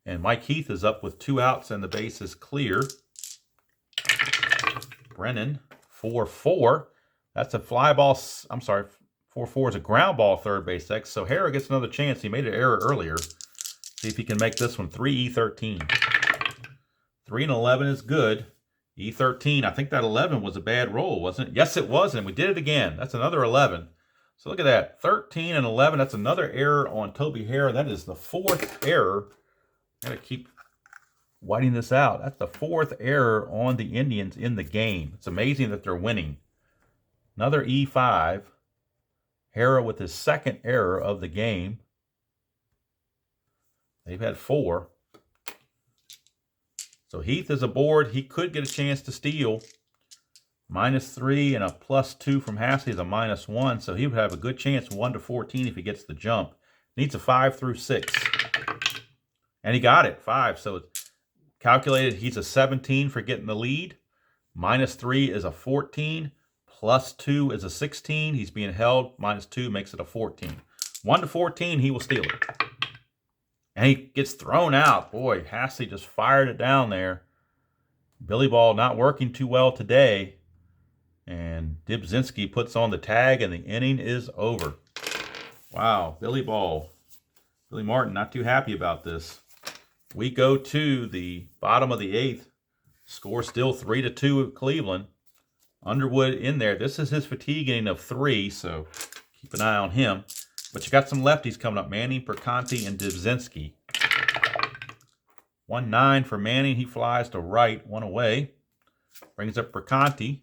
And Mike Heath is up with 2 outs and the base is clear. Brennan, 4-4. That's a fly ball. I'm sorry, 4-4 is a ground ball third base X. So Hara gets another chance. He made an error earlier. See if he can make this one. 3E13. 3 and 11 is good. E13. I think that 11 was a bad roll, wasn't it? Yes, it was, and we did it again. That's another 11. So look at that. 13 and 11. That's another error on Toby Hara. That is the 4th error. I gotta keep whiting this out. That's the 4th error on the Indians in the game. It's amazing that they're winning. Another E5. Hara with his 2nd error of the game. They've had 4. So Heath is aboard. He could get a chance to steal. -3 and a +2 from Hassey is a -1. So he would have a good chance 1-14 if he gets the jump. Needs a 5 through 6. And he got it, 5. So it's calculated he's a 17 for getting the lead. -3 is a 14. +2 is a 16. He's being held. -2 makes it a 14. 1-14, he will steal it. And he gets thrown out. Boy, Hassey just fired it down there. Billy Ball not working too well today. And Dibzinski puts on the tag, and the inning is over. Wow, Billy Ball. Billy Martin not too happy about this. We go to the bottom of the 8th. Score still 3-2 at Cleveland. Underwood in there. This is his fatigue inning of 3, so keep an eye on him. But you got some lefties coming up. Manning, Perconti, and Dibzinski. 1-9 for Manning. He flies to right, 1 away. Brings up Perconti.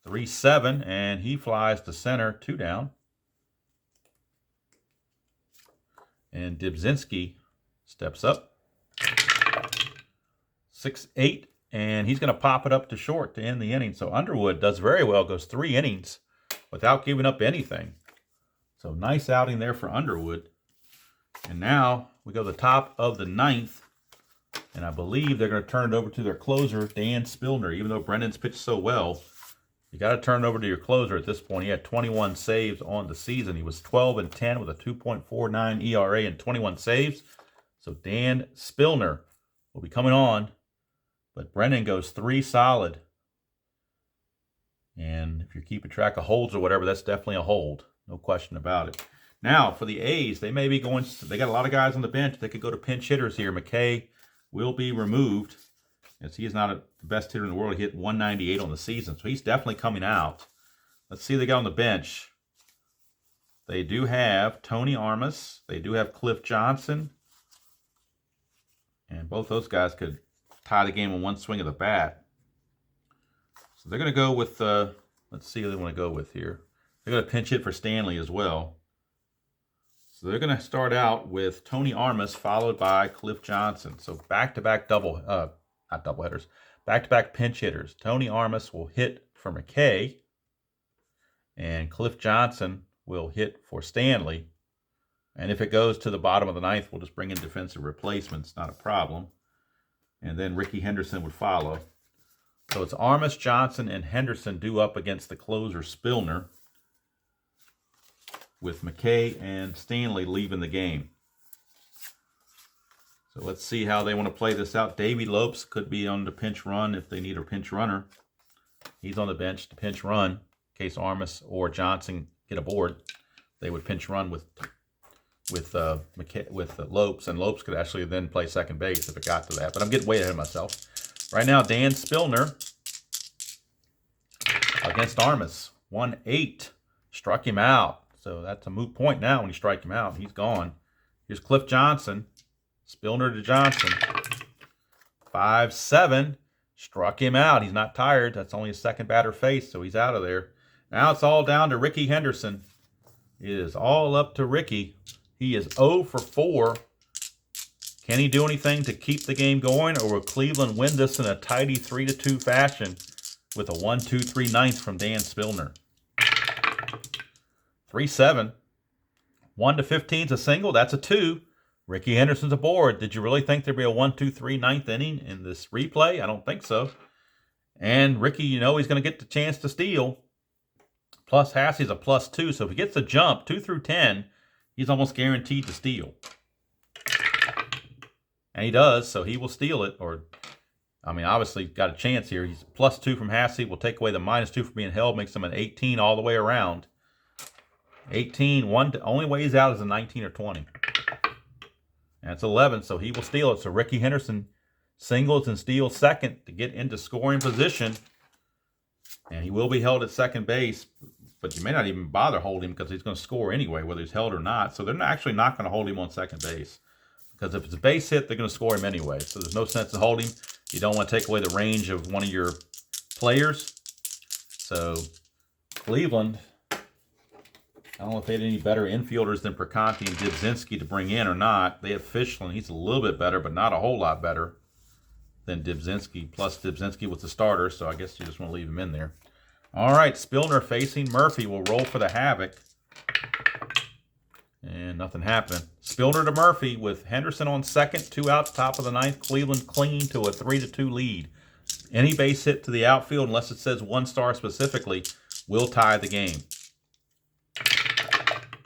3-7, and he flies to center, 2 down. And Dibzinski steps up. 6-8, and he's going to pop it up to short to end the inning. So Underwood does very well, goes 3 innings without giving up anything. So nice outing there for Underwood. And now we go to the top of the 9th, and I believe they're going to turn it over to their closer, Dan Spillner. Even though Brennan's pitched so well, you got to turn it over to your closer at this point. He had 21 saves on the season. He was 12-10 with a 2.49 ERA and 21 saves. So Dan Spillner will be coming on. But Brennan goes 3 solid. And if you're keeping track of holds or whatever, that's definitely a hold. No question about it. Now, for the A's, they may be going, they got a lot of guys on the bench. They could go to pinch hitters here. McKay will be removed, as he is not the best hitter in the world. He hit 198 on the season, so he's definitely coming out. Let's see who they got on the bench. They do have Tony Armas. They do have Cliff Johnson. And both those guys could tie the game in one swing of the bat. So they're going to go with, let's see who they want to go with here. They're going to pinch hit for Stanley as well. So they're going to start out with Tony Armas, followed by Cliff Johnson. So back-to-back not doubleheaders, back-to-back pinch hitters. Tony Armas will hit for McKay, and Cliff Johnson will hit for Stanley. And if it goes to the bottom of the 9th, we'll just bring in defensive replacements, not a problem. And then Ricky Henderson would follow. So it's Armas, Johnson, and Henderson due up against the closer, Spillner, with McKay and Stanley leaving the game. So let's see how they want to play this out. Davey Lopes could be on the pinch run if they need a pinch runner. He's on the bench to pinch run in case Armas or Johnson get aboard. They would pinch run with Lopes, and Lopes could actually then play second base if it got to that. But I'm getting way ahead of myself. Right now, Dan Spillner against Armas. 1-8. Struck him out. So that's a moot point now when you strike him out. He's gone. Here's Cliff Johnson. Spillner to Johnson. 5-7. Struck him out. He's not tired. That's only his second batter face, so he's out of there. Now it's all down to Ricky Henderson. It is all up to Ricky. He is 0 for 4. Can he do anything to keep the game going, or will Cleveland win this in a tidy 3-2 fashion with a 1-2-3 ninth from Dan Spillner? 3-7. 1-15 is a single. That's a 2. Ricky Henderson's aboard. Did you really think there'd be a 1-2-3 ninth inning in this replay? I don't think so. And Ricky, you know he's going to get the chance to steal. Plus Hassey's a +2. So if he gets a jump, 2 through 10, he's almost guaranteed to steal. And he does, so he will steal it. Or I mean, obviously got a chance here. He's +2 from Hassey. We'll take away the -2 for being held. Makes him an 18 all the way around. 18. Only way he's out is a 19 or 20. And it's 11, so he will steal it. So Ricky Henderson singles and steals second to get into scoring position. And he will be held at second base. But you may not even bother holding him because he's going to score anyway, whether he's held or not. So they're actually not going to hold him on second base. Because if it's a base hit, they're going to score him anyway. So there's no sense in holding him. You don't want to take away the range of one of your players. So Cleveland, I don't know if they had any better infielders than Perconti and Dibzinski to bring in or not. They have Fischlin. He's a little bit better, but not a whole lot better than Dibzinski. Plus Dibzinski was the starter, so I guess you just want to leave him in there. All right, Spillner facing Murphy will roll for the Havoc. And nothing happened. Spillner to Murphy with Henderson on second, 2 outs, top of the ninth. Cleveland clinging to a 3-2 lead. Any base hit to the outfield, unless it says 1 star specifically, will tie the game.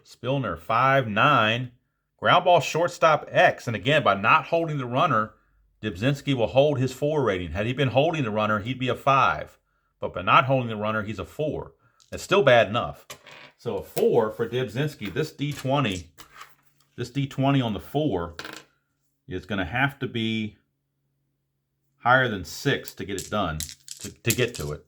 Spillner, 5-9. Ground ball shortstop X. And again, by not holding the runner, Dibzinski will hold his 4 rating. Had he been holding the runner, he'd be a 5. But by not holding the runner, he's a 4. That's still bad enough. So a 4 for Dibzinski. This D20 on the 4 is going to have to be higher than 6 to get it done, to get to it.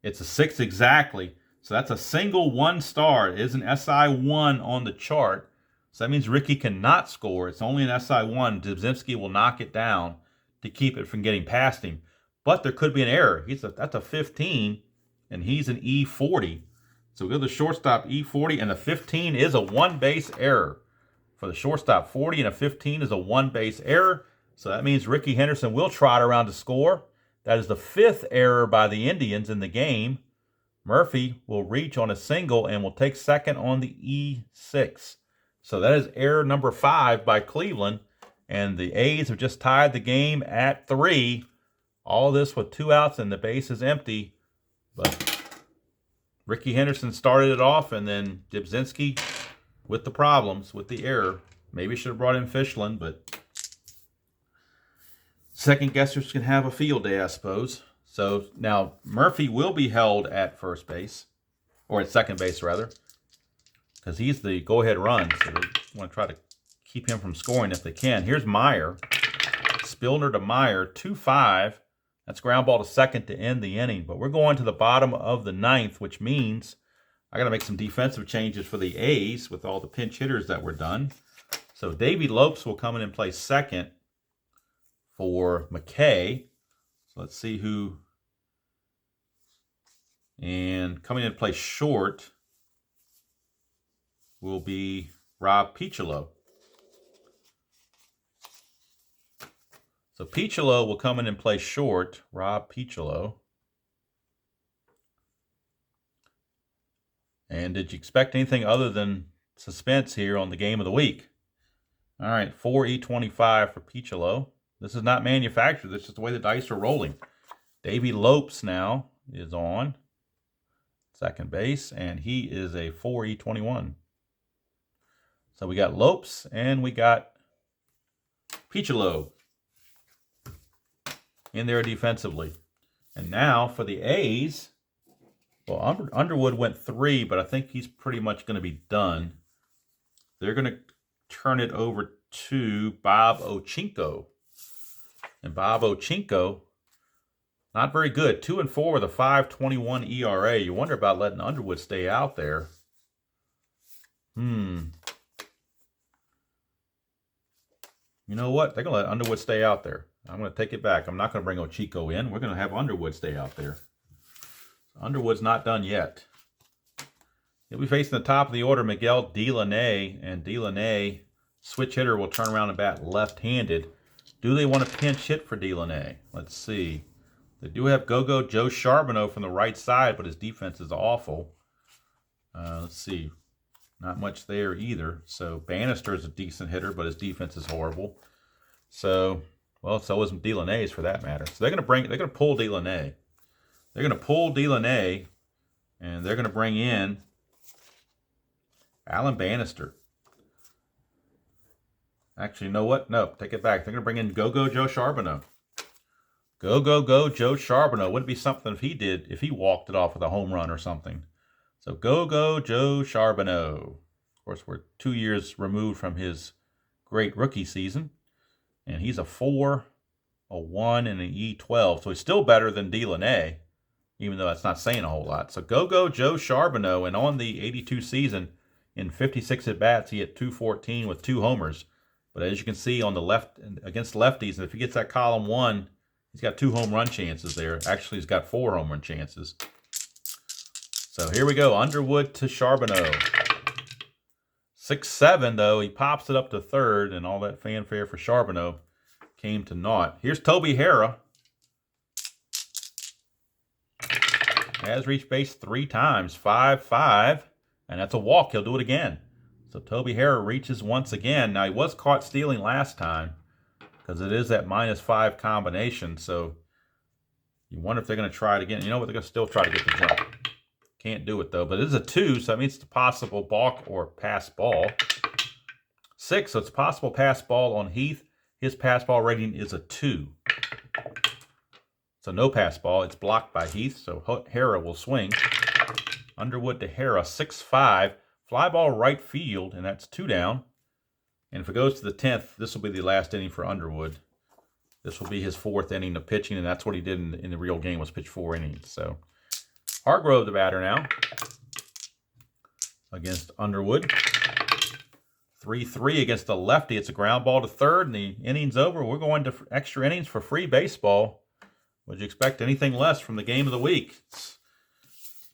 It's a 6 exactly. So that's a single 1 star. It is an SI1 on the chart. So that means Ricky cannot score. It's only an SI1. Dibzinski will knock it down to keep it from getting past him. But there could be an error. That's a 15, and he's an E40. So we go to the shortstop, E40, and the 15 is a 1-base error. For the shortstop, 40 and a 15 is a 1-base error. So that means Ricky Henderson will trot around to score. That is the 5th error by the Indians in the game. Murphy will reach on a single and will take second on the E6. So that is error number 5 by Cleveland. And the A's have just tied the game at 3. All this with 2 outs and the base is empty. But Ricky Henderson started it off, and then Dibzinski with the problems, with the error. Maybe should have brought in Fischlin, but second guessers can have a field day, I suppose. So now Murphy will be held at first base, or at second base rather, because he's the go-ahead run. So they want to try to keep him from scoring if they can. Here's Meyer. Spillner to Meyer, 2-5. That's ground ball to second to end the inning. But we're going to the bottom of the 9th, which means I got to make some defensive changes for the A's with all the pinch hitters that were done. So Davey Lopes will come in and play second for McKay. So let's see who. And coming in to play short will be Rob Piccolo. So Piccolo will come in and play short, Rob Piccolo. And did you expect anything other than suspense here on the game of the week? All right, 4E25 for Piccolo. This is not manufactured. This is the way the dice are rolling. Davey Lopes now is on second base, and he is a 4E21. So we got Lopes and we got Piccolo in there defensively. And now for the A's, well, Underwood went 3, but I think he's pretty much going to be done. They're going to turn it over to Bob Ochinko. And Bob Ochinko, not very good. 2-4 with a 5.21 ERA. You wonder about letting Underwood stay out there. You know what? They're going to let Underwood stay out there. I'm going to take it back. I'm not going to bring Ochinko in. We're going to have Underwood stay out there. Underwood's not done yet. He'll be facing the top of the order, Miguel Delaney. And Delaney, switch hitter, will turn around and bat left-handed. Do they want to pinch hit for Delaney? Let's see. They do have GOW Joe Charbonneau from the right side, but his defense is awful. Let's see. Not much there either. So Bannister is a decent hitter, but his defense is horrible. So, well, so is Delaney's for that matter. So they're going to pull Delaney. They're going to pull Delaney, and they're going to bring in Alan Bannister. Actually, you know what? No, take it back. They're going to bring in GOW Joe Charbonneau. Go Joe Charbonneau. Wouldn't be something if he walked it off with a home run or something. So go Joe Charbonneau. Of course, we're 2 years removed from his great rookie season. And he's a 4, a 1, and an E12. So he's still better than DeLaunay, even though that's not saying a whole lot. So go Joe Charbonneau. And on the 82 season, in 56 at-bats, he hit .214 with 2 homers. But as you can see on the left, against lefties, and if he gets that column 1, he's got 2 home run chances there. Actually, he's got 4 home run chances. So here we go, Underwood to Charbonneau. 6-7, though. He pops it up to third, and all that fanfare for Charbonneau came to naught. Here's Toby Harrah. Has reached base 3 times, 5-5, and that's a walk. He'll do it again. So Toby Harrah reaches once again. Now, he was caught stealing last time because it is that -5 combination, so you wonder if they're going to try it again. You know what? They're going to still try to get the jump. Can't do it, though. But it is a 2, so that means it's a possible balk or pass ball. 6, so it's possible pass ball on Heath. His pass ball rating is a 2. So no pass ball. It's blocked by Heath, so Harrah will swing. Underwood to Harrah, 6-5. Fly ball right field, and that's 2 down. And if it goes to the 10th, this will be the last inning for Underwood. This will be his 4th inning of pitching, and that's what he did in the real game, was pitch 4 innings. So Hargrove the batter now against Underwood. 3-3 against the lefty. It's a ground ball to third, and the inning's over. We're going to extra innings for free baseball. Would you expect anything less from the game of the week? It's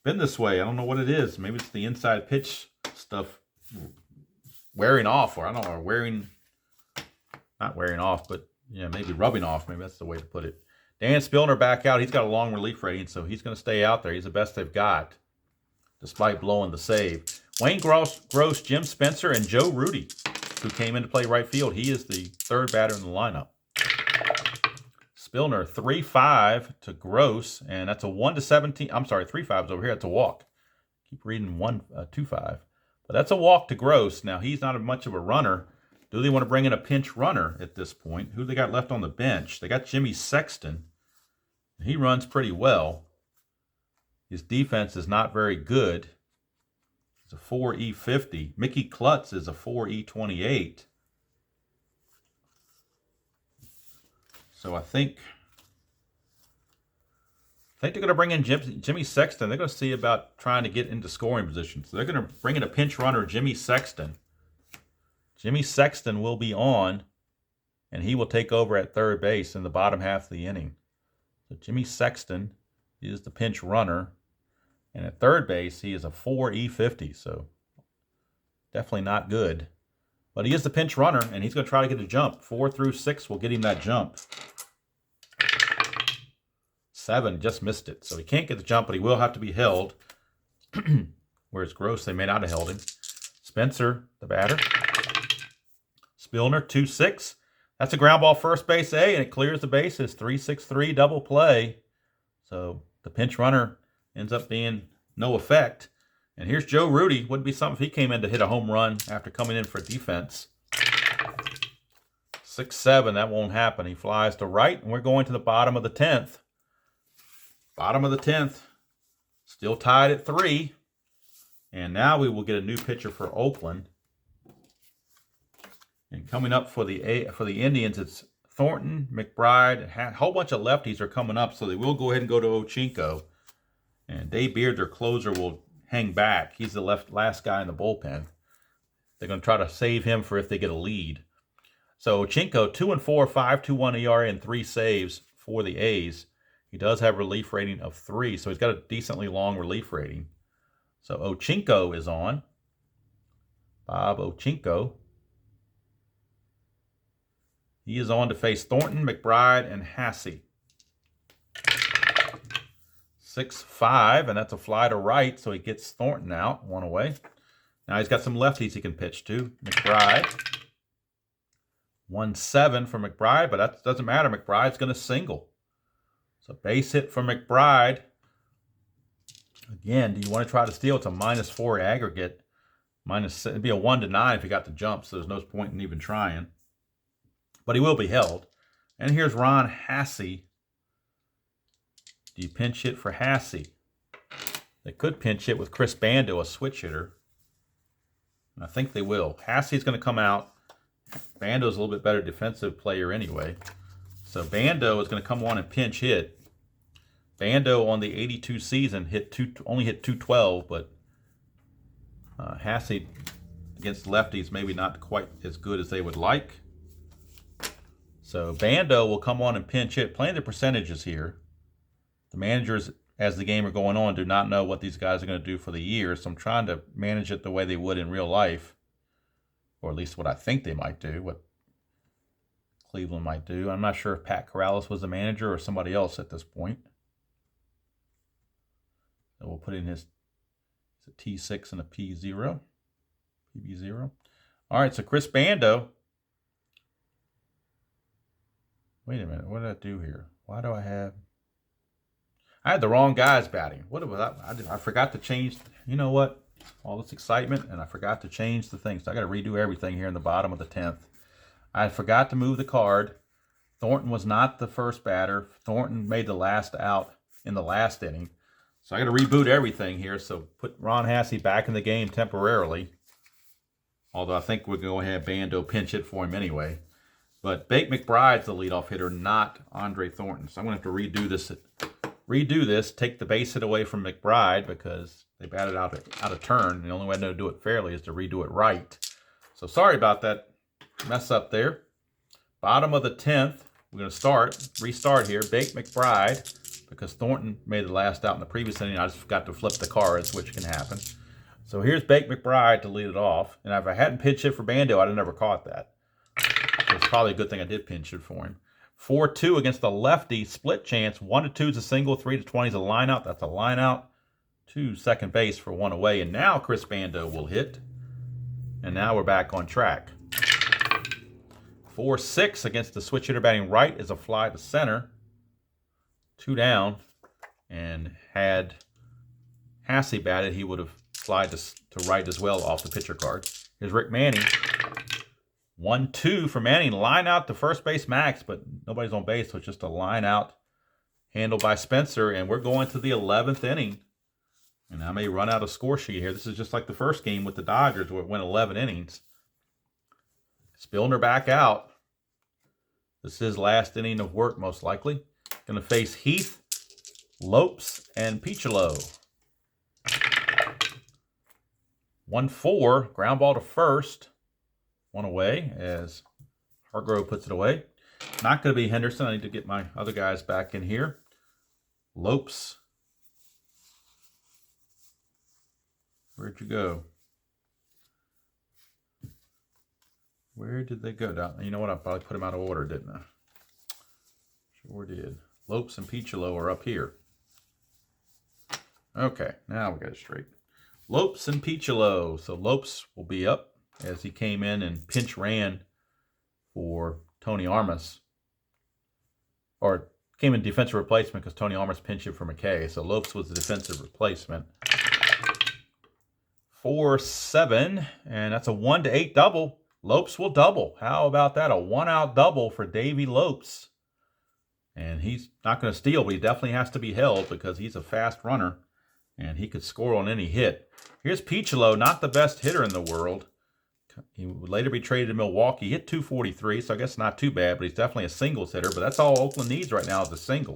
been this way. I don't know what it is. Maybe it's the inside pitch stuff wearing off, or I don't know, not wearing off, but yeah, maybe rubbing off. Maybe that's the way to put it. Dan Spillner back out. He's got a long relief rating, so he's going to stay out there. He's the best they've got, despite blowing the save. Wayne Gross, Jim Spencer, and Joe Rudy, who came in to play right field. He is the 3rd batter in the lineup. Spillner, 3-5 to Gross, and that's a 1-17. I'm sorry, 3-5 is over here. That's a walk. Keep reading 2-5. But that's a walk to Gross. Now, he's not much of a runner. Do they want to bring in a pinch runner at this point? Who they got left on the bench? They got Jimmy Sexton. He runs pretty well. His defense is not very good. It's a 4E50. Mickey Klutz is a 4E28. So I think they're going to bring in Jimmy Sexton. They're going to see about trying to get into scoring position. So they're going to bring in a pinch runner, Jimmy Sexton. Jimmy Sexton will be on, and he will take over at third base in the bottom half of the inning. So Jimmy Sexton is the pinch runner, and at third base, he is a 4E50, so definitely not good. But he is the pinch runner, and he's going to try to get a jump. 4 through 6 will get him that jump. 7, just missed it. So he can't get the jump, but he will have to be held. Whereas Gross, they may not have held him. Spencer, the batter. Spillner, 2-6. That's a ground ball first base A, and it clears the bases. 3-6-3 double play. So the pinch runner ends up being no effect. And here's Joe Rudy. Wouldn't be something if he came in to hit a home run after coming in for defense. 6-7, that won't happen. He flies to right, and we're going to the bottom of the 10th. Bottom of the 10th. Still tied at 3. And now we will get a new pitcher for Oakland. And coming up for the Indians, it's Thornton, McBride. A whole bunch of lefties are coming up, so they will go ahead and go to Ochinko. And Dave Beard, their closer, will hang back. He's the last guy in the bullpen. They're going to try to save him for if they get a lead. So Ochinko, 2-4, 5.21 ERA, and 3 saves for the A's. He does have a relief rating of 3, so he's got a decently long relief rating. So Ochinko is on. Bob Ochinko. He is on to face Thornton, McBride, and Hassey. 6-5, and that's a fly to right, so he gets Thornton out, 1 away. Now he's got some lefties he can pitch to. McBride. 1-7 for McBride, but that doesn't matter. McBride's going to single. So base hit for McBride. Again, do you want to try to steal? It's a -4 aggregate. It'd be a 1-9 if he got the jump, so there's no point in even trying. but he will be held. And here's Ron Hassey. Do you pinch hit for Hassey? They could pinch hit with Chris Bando, a switch hitter. And I think they will. Hassey's going to come out. Bando's a little bit better defensive player anyway. So Bando is going to come on and pinch hit. Bando on the 82 season only hit 212, but Hassey against lefties maybe not quite as good as they would like. So Bando will come on and pinch hit. Playing the percentages here. The managers, as the game are going on, do not know what these guys are going to do for the year, so I'm trying to manage it the way they would in real life, or at least what I think they might do, what Cleveland might do. I'm not sure if Pat Corrales was the manager or somebody else at this point. So we'll put in his T6 and a P0, PB0. All right, so Chris Bando. Wait a minute, what did I do here? Why do I had the wrong guys batting. What was I forgot to change. You know what? All this excitement, and I forgot to change the things. So I got to redo everything here in the bottom of the 10th. I forgot to move the card. Thornton was not the first batter. Thornton made the last out in the last inning. So I got to reboot everything here. So put Ron Hassey back in the game temporarily. Although I think we're going to go ahead and Bando pinch hit for him anyway. But Bake McBride's the leadoff hitter, not Andre Thornton. So I'm going to have to redo this, take the base hit away from McBride because they batted out of turn. The only way to do it fairly is to redo it right. So sorry about that mess up there. Bottom of the 10th, we're going to restart here. Bake McBride, because Thornton made the last out in the previous inning. I just forgot to flip the cards, which can happen. So here's Bake McBride to lead it off. And if I hadn't pinch hit for Bando, I'd have never caught that. So it's probably a good thing I did pinch it for him. 4-2 against the lefty, split chance. 1-2 is a single, 3-20 is a line out. That's a line out to second base for one away. And now Chris Bando will hit. And now we're back on track. 4-6 against the switch hitter batting right is a fly to center. 2 down. And had Hassey batted, he would have flied to right as well off the pitcher card. Here's Rick Manning. 1-2 for Manning. Line out to first base Max, but nobody's on base, so it's just a line out handled by Spencer. And we're going to the 11th inning. And I may run out of score sheet here. This is just like the first game with the Dodgers where it went 11 innings. Spillner back out. This is his last inning of work, most likely. Going to face Heath, Lopes, and Piccolo. 1-4, ground ball to first. One away as Hargrove puts it away. Not going to be Henderson. I need to get my other guys back in here. Lopes. Where'd you go? Where did they go? You know what? I probably put them out of order, didn't I? Sure did. Lopes and Piccolo are up here. Okay, now we got it straight. Lopes and Piccolo. So Lopes will be up as he came in and pinch ran for Tony Armas. Or came in defensive replacement because Tony Armas pinched it for McKay. So Lopes was the defensive replacement. 4-7, and that's a 1-8 double. Lopes will double. How about that? A 1-out double for Davey Lopes. And he's not going to steal, but he definitely has to be held because he's a fast runner. And he could score on any hit. Here's Piccolo, not the best hitter in the world. He would later be traded to Milwaukee. He hit 243, so I guess not too bad, but he's definitely a singles hitter. But that's all Oakland needs right now is a single.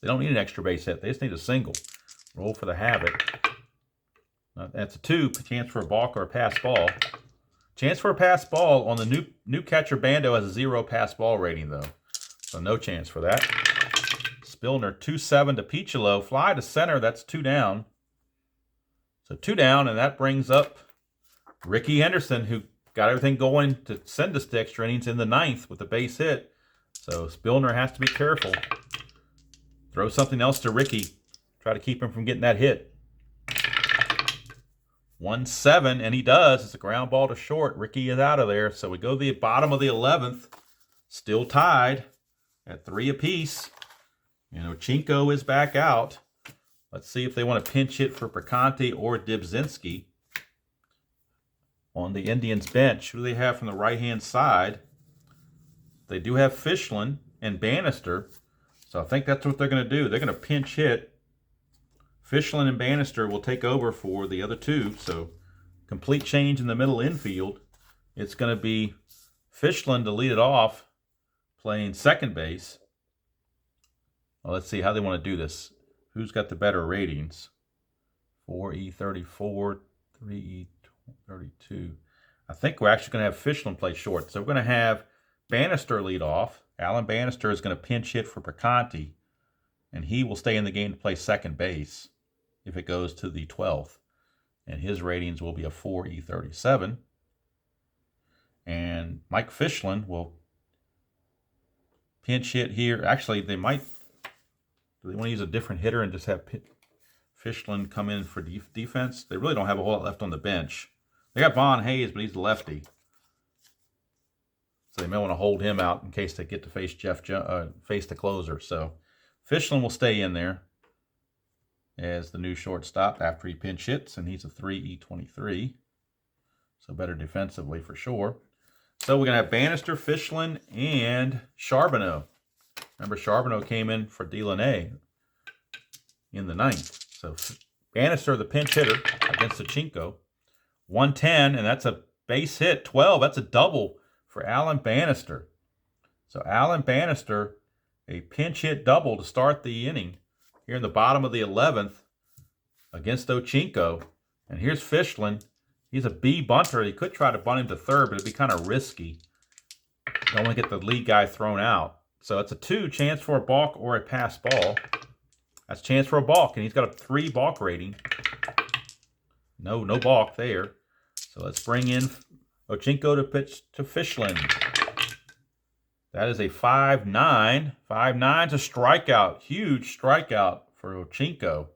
They don't need an extra base hit. They just need a single. Roll for the Havoc. That's a 2, chance for a balk or a pass ball. Chance for a pass ball on the new catcher Bando has a 0 pass ball rating, though. So no chance for that. Spillner, 2-7 to Piccolo. Fly to center, that's 2 down. So 2 down, and that brings up Ricky Henderson, who got everything going to send us to extra innings in the 9th with a base hit. So Spillner has to be careful. Throw something else to Ricky. Try to keep him from getting that hit. 1-7, and he does. It's a ground ball to short. Ricky is out of there. So we go to the bottom of the 11th. Still tied at 3 apiece. Ochinko is back out. Let's see if they want to pinch hit for Perconti or Dibzinski. On the Indians bench, who do they have from the right-hand side? they do have Fischlin and Bannister. So I think that's what they're going to do. They're going to pinch hit. Fischlin and Bannister will take over for the other two. So complete change in the middle infield. It's going to be Fischlin to lead it off, playing second base. Well, let's see how they want to do this. Who's got the better ratings? 4E34, 3E32. I think we're actually going to have Fischlin play short. So we're going to have Bannister lead off. Alan Bannister is going to pinch hit for Perconti, and he will stay in the game to play second base if it goes to the 12th. And his ratings will be a 4E37. And Mike Fischlin will pinch hit here. Actually, they might. Do they want to use a different hitter and just have Fischlin come in for defense? They really don't have a whole lot left on the bench. They got Von Hayes, but he's a lefty. So they may want to hold him out in case they get to face face the closer. So Fischlin will stay in there as the new shortstop after he pinch hits, and he's a 3E23. So better defensively for sure. So we're going to have Bannister, Fischlin, and Charbonneau. Remember, Charbonneau came in for Delaney in the 9th. So Bannister, the pinch hitter against Sachinko. 110, and that's a base hit. 12, that's a double for Alan Bannister. So Alan Bannister, a pinch hit double to start the inning here in the bottom of the 11th against Ochinko. And here's Fischlin. He's a B bunter. He could try to bunt him to third, but it'd be kind of risky. Don't want to get the lead guy thrown out. So it's a 2, chance for a balk or a pass ball. That's chance for a balk, and he's got a 3 balk rating. No balk there. So let's bring in Ochinko to pitch to Fischlin. That is a 5-9. 5-9's a strikeout. Huge strikeout for Ochinko.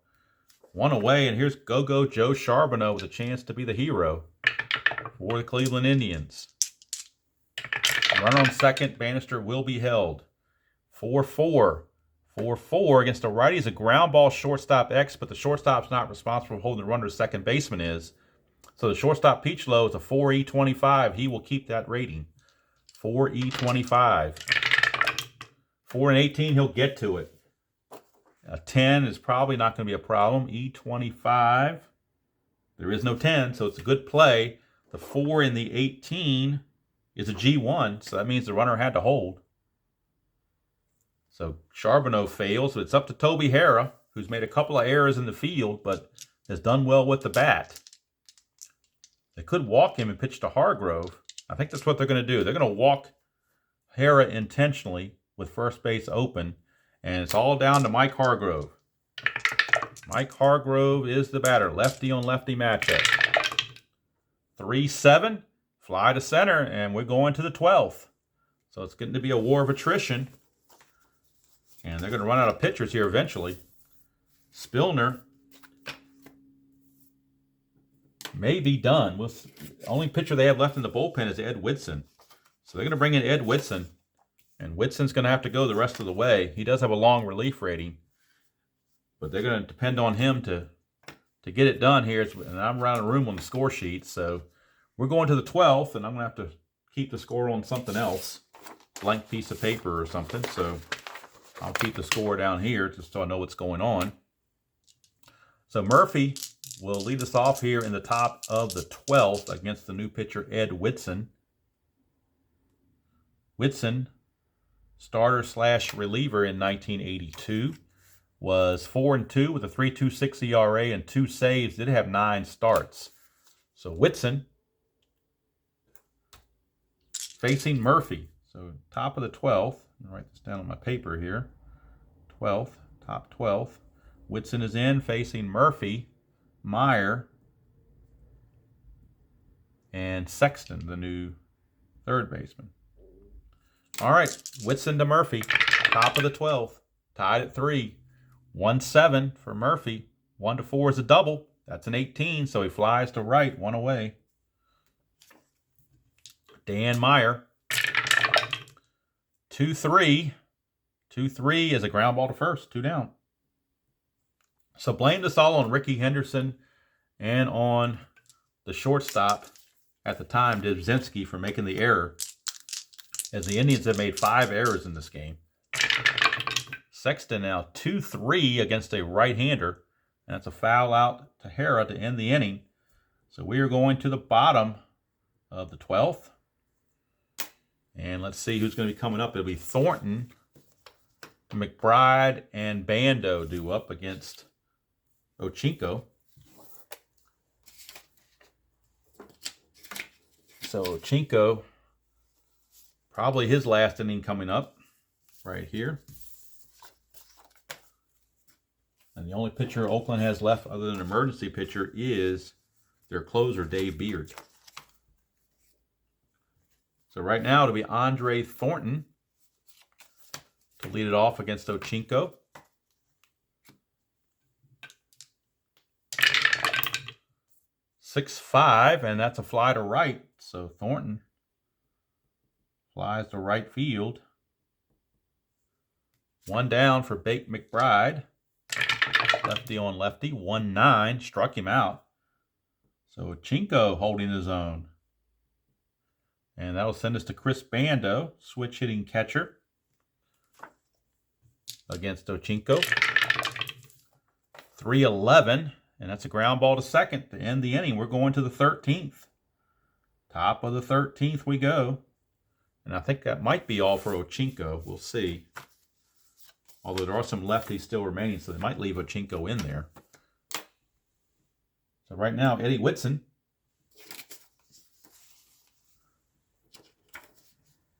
1 away, and here's GOW Joe Charbonneau with a chance to be the hero for the Cleveland Indians. Runner on second, Bannister will be held. 4-4. 4-4 against a righty is a ground ball shortstop X, but the shortstop's not responsible for holding the runner. Second baseman is. So the shortstop Peachlow is a 4E25. He will keep that rating. 4E25. 4-18, he'll get to it. A 10 is probably not going to be a problem. E25. There is no 10, so it's a good play. The 4 in the 18 is a G1, so that means the runner had to hold. So Charbonneau fails, but it's up to Toby Hara, who's made a couple of errors in the field, but has done well with the bat. They could walk him and pitch to Hargrove. I think that's what they're going to do. They're going to walk Hara intentionally with first base open, and it's all down to Mike Hargrove. Mike Hargrove is the batter. Lefty on lefty matchup. 3-7, fly to center, and we're going to the 12th. So it's going to be a war of attrition. And they're going to run out of pitchers here eventually. Spillner may be done. The only pitcher they have left in the bullpen is Ed Whitson. So they're going to bring in Ed Whitson. And Whitson's going to have to go the rest of the way. He does have a long relief rating. But they're going to depend on him to get it done here. And I'm around a room on the score sheet. So we're going to the 12th. And I'm going to have to keep the score on something else. Blank piece of paper or something. So I'll keep the score down here just so I know what's going on. So Murphy will lead us off here in the top of the 12th against the new pitcher Ed Whitson. Whitson, starter/reliever in 1982, was 4-2 with a 3.26 ERA and 2 saves. Did have 9 starts. So Whitson facing Murphy. So top of the 12th. I'll write this down on my paper here. 12th, top 12th. Whitson is in facing Murphy, Meyer, and Sexton, the new third baseman. All right, Whitson to Murphy, top of the 12th, tied at 3. 1-7 for Murphy. 1-4 is a double. That's an 18, so he flies to right, 1 away. Dan Meyer. 2-3. 2-3 is a ground ball to first, 2 down. So blame this all on Ricky Henderson and on the shortstop at the time, Dubzinski, for making the error. as the Indians have made 5 errors in this game. Sexton now 2-3 against a right-hander. And that's a foul out to Hera to end the inning. So we are going to the bottom of the 12th. And let's see who's going to be coming up. It'll be Thornton, McBride, and Bando due up against Ochinko. So Ochinko, probably his last inning coming up right here. And the only pitcher Oakland has left other than an emergency pitcher is their closer, Dave Beard. So right now it'll be Andre Thornton to lead it off against Ochinko. .65, and that's a fly to right. So Thornton flies to right field. 1 down for Bake McBride. Lefty on lefty. 1-9. Struck him out. So Ochinko holding his own. And that'll send us to Chris Bando, switch hitting catcher against Ochinko. 3-11, and that's a ground ball to second to end the inning. We're going to the 13th. Top of the 13th we go. And I think that might be all for Ochinko. We'll see. Although there are some lefties still remaining, so they might leave Ochinko in there. So right now, Eddie Whitson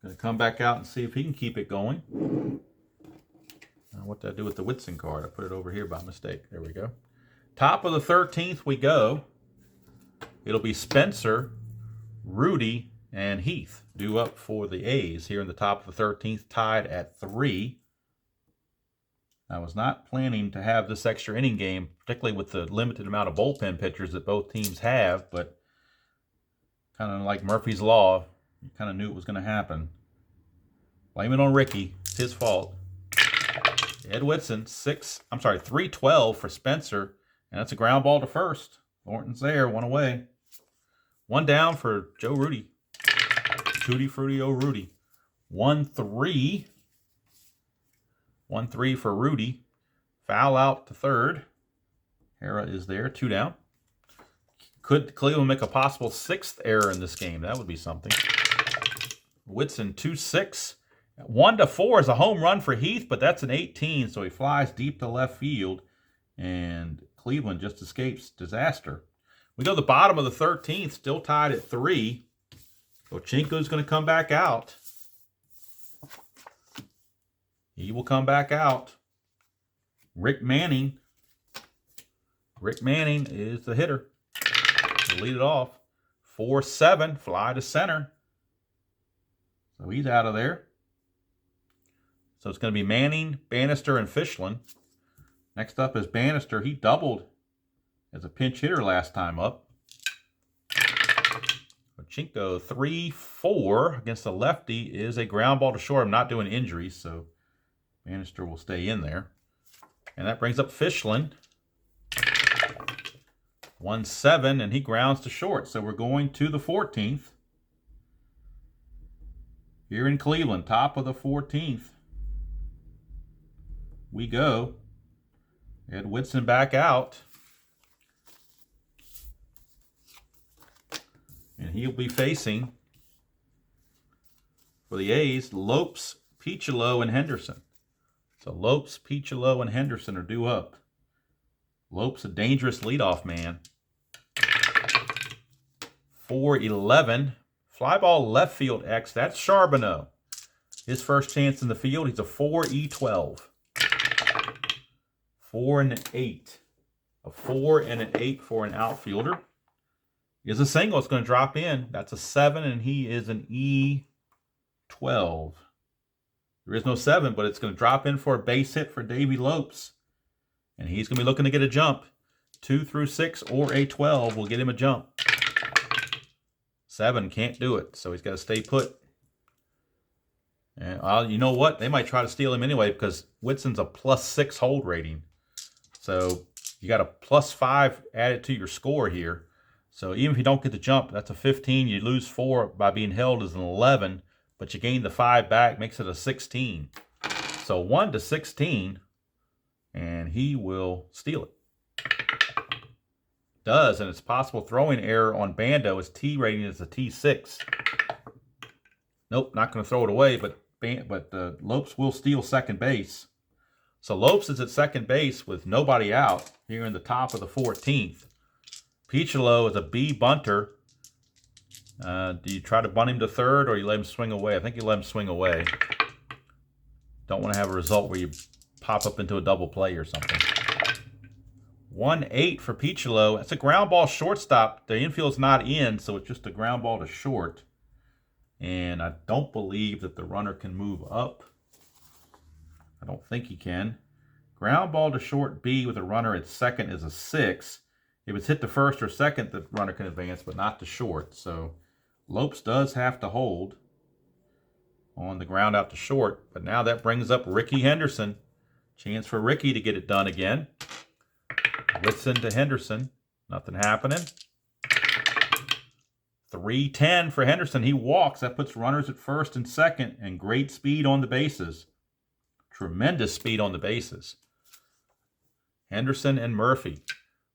going to come back out and see if he can keep it going. Now, what did I do with the Whitson card? I put it over here by mistake. There we go. Top of the 13th we go. It'll be Spencer, Rudy, and Heath due up for the A's here in the top of the 13th, tied at 3. I was not planning to have this extra inning game, particularly with the limited amount of bullpen pitchers that both teams have, but kind of like Murphy's Law, you kind of knew it was going to happen. Blame it on Ricky. It's his fault. Ed Whitson, 3-12 for Spencer, and that's a ground ball to first. Thornton's there, 1 away. 1 down for Joe Rudy. Tutti Frutti Rudy. 1-3. 1-3 for Rudy. Foul out to third. Hera is there, 2 down. Could Cleveland make a possible 6th error in this game? That would be something. Whitson, 2-6. 1-4 is a home run for Heath, but that's an 18, so he flies deep to left field, and Cleveland just escapes disaster. We go to the bottom of the 13th, still tied at 3. Ochinko's going to come back out. He will come back out. Rick Manning. Rick Manning is the hitter. He'll lead it off. 4-7, fly to center. So he's out of there. So it's going to be Manning, Bannister, and Fischlin. Next up is Bannister. He doubled as a pinch hitter last time up. Ochinko, 3-4 against the lefty is a ground ball to short. I'm not doing injuries, so Bannister will stay in there. And that brings up Fischlin. 1-7, and he grounds to short. So we're going to the 14th. Here in Cleveland, top of the 14th. We go. Ed Whitson back out. And he'll be facing, for the A's, Lopes, Piccolo, and Henderson. So Lopes, Piccolo, and Henderson are due up. Lopes, a dangerous leadoff man. 4-11. Fly ball left field X. That's Charbonneau. His first chance in the field. He's a 4-12. 4 and an 8. A 4 and an 8 for an outfielder. Is a single. It's going to drop in. That's a 7, and he is an E12. There is no 7, but it's going to drop in for a base hit for Davey Lopes. And he's going to be looking to get a jump. 2 through 6 or a 12 will get him a jump. 7 can't do it, so he's got to stay put. And you know what? They might try to steal him anyway because Whitson's a +6 hold rating. So you got a +5 added to your score here. So even if you don't get the jump, that's a 15. You lose 4 by being held as an 11. but you gain the 5 back, makes it a 16. So 1 to 16, and he will steal it. Does, and it's possible throwing error on Bando. His T rating is a T6. Nope, not going to throw it away, but Lopes will steal second base. So Lopes is at second base with nobody out here in the top of the 14th. Piccolo is a B bunter. Do you try to bunt him to third, or you let him swing away? I think you let him swing away. Don't want to have a result where you pop up into a double play or something. 1-8 for Piccolo. That's a ground ball shortstop. The infield's not in, so it's just a ground ball to short. And I don't believe that the runner can move up. I don't think he can. Ground ball to short B with a runner at second is a 6. If it's hit to first or second, the runner can advance, but not to short. So Lopes does have to hold on the ground out to short. But now that brings up Ricky Henderson. Chance for Ricky to get it done again. Whitson to Henderson. Nothing happening. 3-10 for Henderson. He walks. That puts runners at first and second, and great speed on the bases. Tremendous speed on the bases. Henderson and Murphy.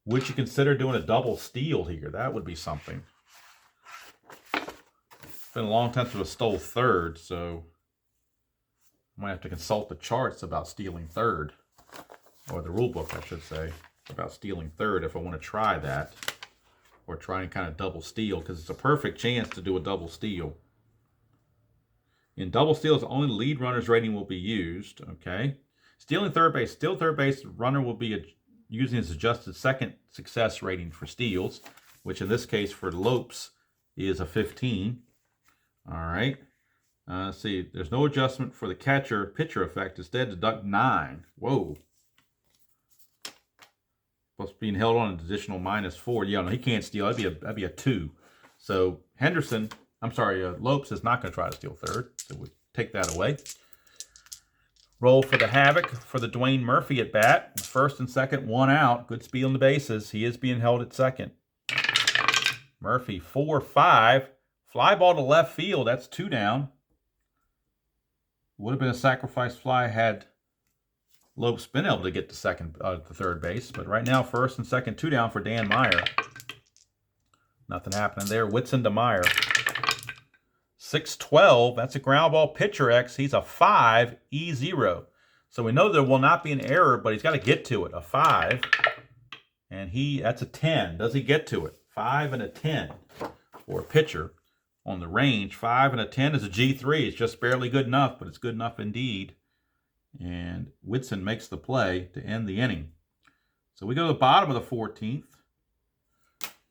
Would you consider doing a double steal here? That would be something. It's been a long time since I stole third, so I might have to consult the charts about stealing third. Or the rule book, I should say, about stealing third if I want to try that. Or try and kind of double steal, because it's a perfect chance to do a double steal. In double steals, only the lead runner's rating will be used. Okay. Stealing third base. Steal third base, runner will be using his adjusted second success rating for steals, which in this case for Lopes is a 15. All right. Let's see. There's no adjustment for the catcher-pitcher effect. Instead, deduct 9. Whoa. Plus being held on an additional -4. Yeah, no, he can't steal. That'd be a 2. So Lopes is not going to try to steal third. So we take that away. Roll for the Havoc for the Dwayne Murphy at bat. First and second, 1 out. Good speed on the bases. He is being held at second. Murphy 4-5. Fly ball to left field. That's 2 down. Would have been a sacrifice fly had Lopes been able to get to third base, but right now first and second, 2 down for Dan Meyer. Nothing happening there. Whitson to Meyer. 6-12. That's a ground ball pitcher X. He's a 5 E0. So we know there will not be an error, but he's got to get to it. A 5, and that's a 10. Does he get to it? 5 and a 10 for a pitcher on the range. 5 and a 10 is a G3. It's just barely good enough, but it's good enough indeed. And Whitson makes the play to end the inning. So we go to the bottom of the 14th.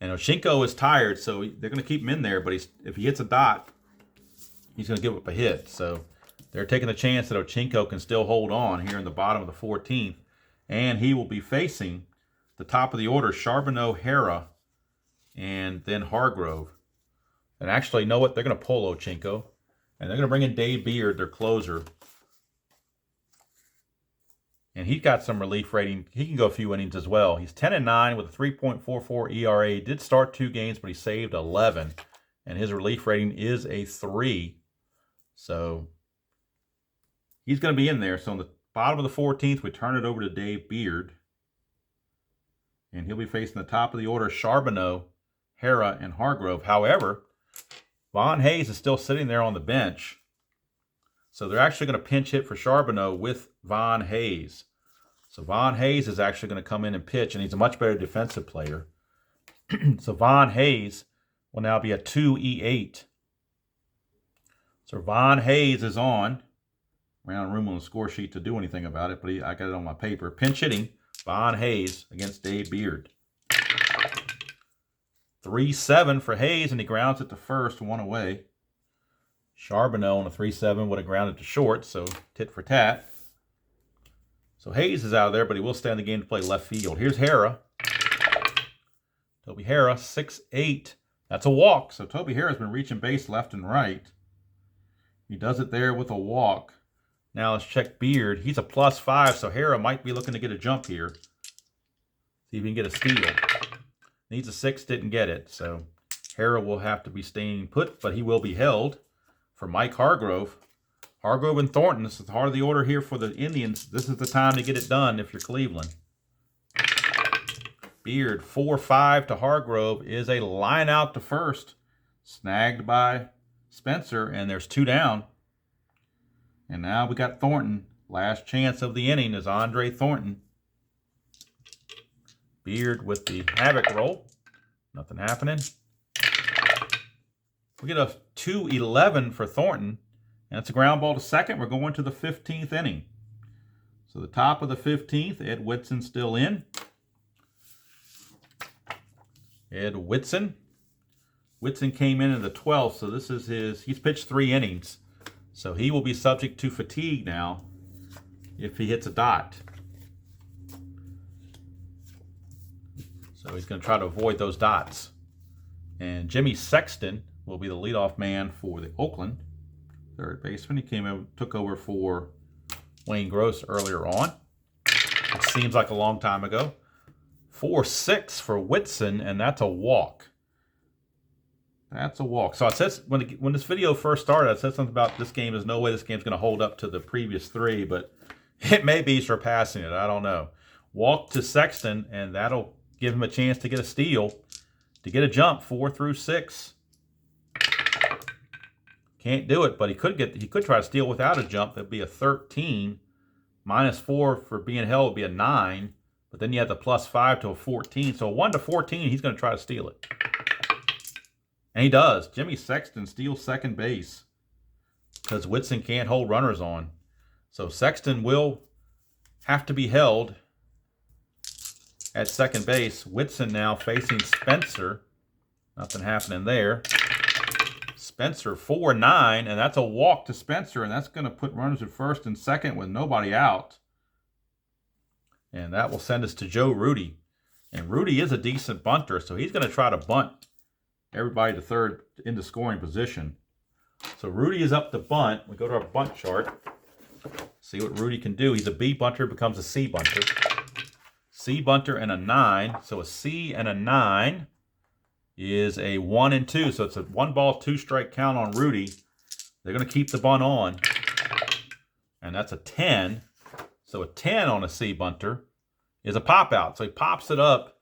And Oshinko is tired, so they're going to keep him in there. But if he hits a dot, he's going to give up a hit. So they're taking a chance that Oshinko can still hold on here in the bottom of the 14th. And he will be facing the top of the order, Charbonneau, Hera, and then Hargrove. And actually, you know what? They're going to pull Oshinko. And they're going to bring in Dave Beard, their closer. And he's got some relief rating. He can go a few innings as well. He's 10-9 with a 3.44 ERA. He did start 2 games, but he saved 11. And his relief rating is a 3. So he's going to be in there. So on the bottom of the 14th, we turn it over to Dave Beard. And he'll be facing the top of the order, Charbonneau, Hera, and Hargrove. However, Von Hayes is still sitting there on the bench. So they're actually going to pinch hit for Charbonneau with Von Hayes. So Von Hayes is actually going to come in and pitch, and he's a much better defensive player. So Von Hayes will now be a 2E8. So Von Hayes is on. Ran out of room on the score sheet to do anything about it, but I got it on my paper. Pinch hitting, Von Hayes against Dave Beard. 3-7 for Hayes, and he grounds it to first, 1 away. Charbonneau on a 3-7 would have grounded to short, so tit for tat. So Hayes is out of there, but he will stay in the game to play left field. Here's Hera. Toby Hera, 6-8. That's a walk. So Toby Hera's been reaching base left and right. He does it there with a walk. Now let's check Beard. He's a +5, so Hera might be looking to get a jump here. See if he can get a steal. Needs a 6, didn't get it. So Hera will have to be staying put, but he will be held. for Mike Hargrove. Hargrove and Thornton. This is the heart of the order here for the Indians. This is the time to get it done if you're Cleveland. Beard, 4-5 to Hargrove, is a line out to first. Snagged by Spencer, and there's 2 down. And now we got Thornton. Last chance of the inning is Andre Thornton. Beard with the havoc roll. Nothing happening. We get a 2-11 for Thornton. And it's a ground ball to second. We're going to the 15th inning. So the top of the 15th, Ed Whitson still in. Ed Whitson. Whitson came in the 12th, so this is he's pitched 3 innings. So he will be subject to fatigue now if he hits a dot. So he's going to try to avoid those dots. And Jimmy Sexton will be the leadoff man for the Oakland. Third baseman. He came over, took over for Wayne Gross earlier on. It seems like a long time ago. 4-6 for Whitson, and that's a walk. That's a walk. So I said when this video first started, I said something about this game. There's no way this game's going to hold up to the previous 3, but it may be surpassing it. I don't know. Walk to Sexton, and that'll give him a chance to get a steal, to get a jump 4 through 6. Can't do it, but he could try to steal without a jump. That'd be a 13. -4 for being held would be a 9. But then you have the +5 to a 14. So 1 to 14, he's going to try to steal it. And he does. Jimmy Sexton steals second base because Whitson can't hold runners on. So Sexton will have to be held at second base. Whitson now facing Spencer. Nothing happening there. Spencer 4-9, and that's a walk to Spencer, and that's going to put runners at first and second with nobody out. And that will send us to Joe Rudy. And Rudy is a decent bunter, so he's going to try to bunt everybody to third into scoring position. So Rudy is up to bunt. We go to our bunt chart. See what Rudy can do. He's a B bunter, becomes a C bunter. C bunter and a 9. So a C and a 9 is a 1 and 2. So it's a 1-ball, 2-strike count on Rudy. They're going to keep the bunt on. And that's a 10. So a 10 on a C bunter is a pop out. So he pops it up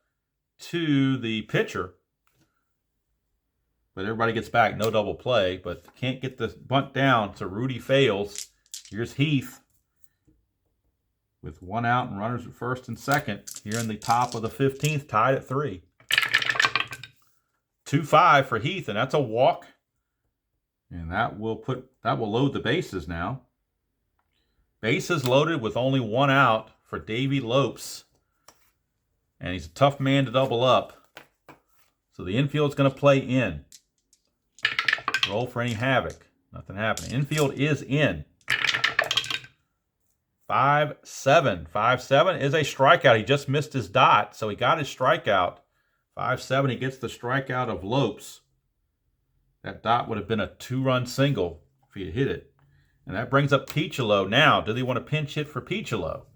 to the pitcher. But everybody gets back, no double play. But can't get the bunt down, so Rudy fails. Here's Heath with 1 out and runners at first and second. Here in the top of the 15th, tied at 3. 2-5 for Heath, and that's a walk. And that will load the bases now. Bases loaded with only 1 out for Davey Lopes. And he's a tough man to double up. So the infield's going to play in. Roll for any havoc. Nothing happening. Infield is in. 5-7. 5-7 is a strikeout. He just missed his dot, so he got his strikeout. 5-7, he gets the strikeout of Lopes. That dot would have been a 2-run single if he had hit it. And that brings up Piccolo. Now, do they want to pinch hit for Piccolo?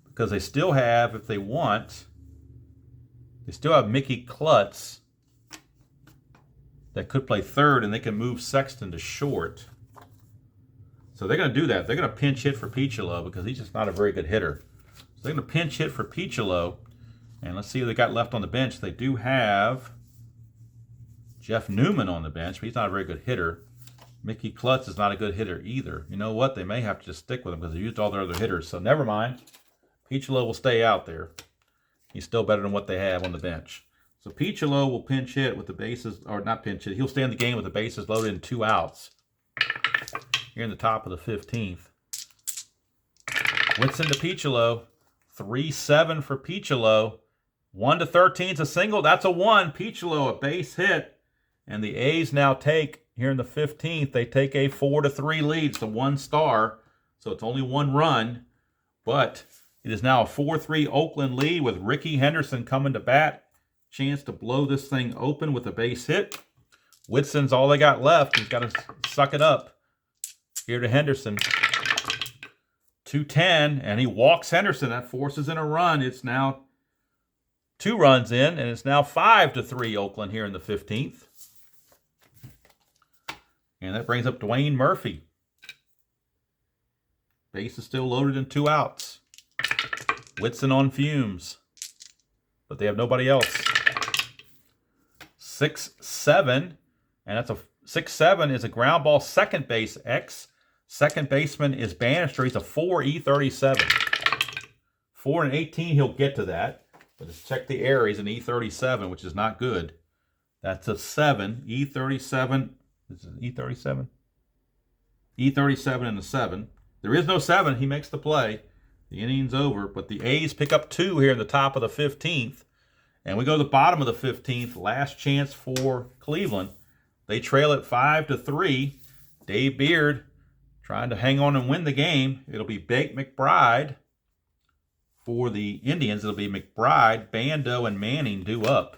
Because they still have, if they want, they still have Mickey Klutz that could play third, and they can move Sexton to short. So they're going to do that. They're going to pinch hit for Piccolo because he's just not a very good hitter. So they're going to pinch hit for Piccolo. And let's see who they got left on the bench. They do have Jeff Newman on the bench, but he's not a very good hitter. Mickey Klutz is not a good hitter either. You know what? They may have to just stick with him because they used all their other hitters. So never mind. Piccolo will stay out there. He's still better than what they have on the bench. So Piccolo will pinch hit with the bases, or not pinch hit. He'll stay in the game with the bases loaded and 2 outs. Here in the top of the 15th. Whitson to Piccolo. 3-7 for Piccolo. 1 to 13 is a single. That's a 1. Piccolo, a base hit. And the A's now take, here in the 15th, they take a 4-3 lead. It's a 1 star. So it's only 1 run. But it is now a 4-3 Oakland lead with Ricky Henderson coming to bat. Chance to blow this thing open with a base hit. Whitson's all they got left. He's got to suck it up. Here to Henderson. 2-10, and he walks Henderson. That forces in a run. It's now 2 runs in, and it's now 5-3 Oakland here in the 15th. And that brings up Dwayne Murphy. Base is still loaded and 2 outs. Whitson on fumes. But they have nobody else. 6-7. And that's a 6-7 is a ground ball second base X. Second baseman is Bannister. He's a 4 E37. 4 and 18, he'll get to that. But let's check the error. He's an E37, which is not good. That's a 7. E37. This is E37. E37 and a 7. There is no 7. He makes the play. The inning's over. But the A's pick up 2 here in the top of the 15th. And we go to the bottom of the 15th. Last chance for Cleveland. They trail it 5-3. Dave Beard trying to hang on and win the game. It'll be Bake McBride for the Indians. It'll be McBride, Bando, and Manning due up.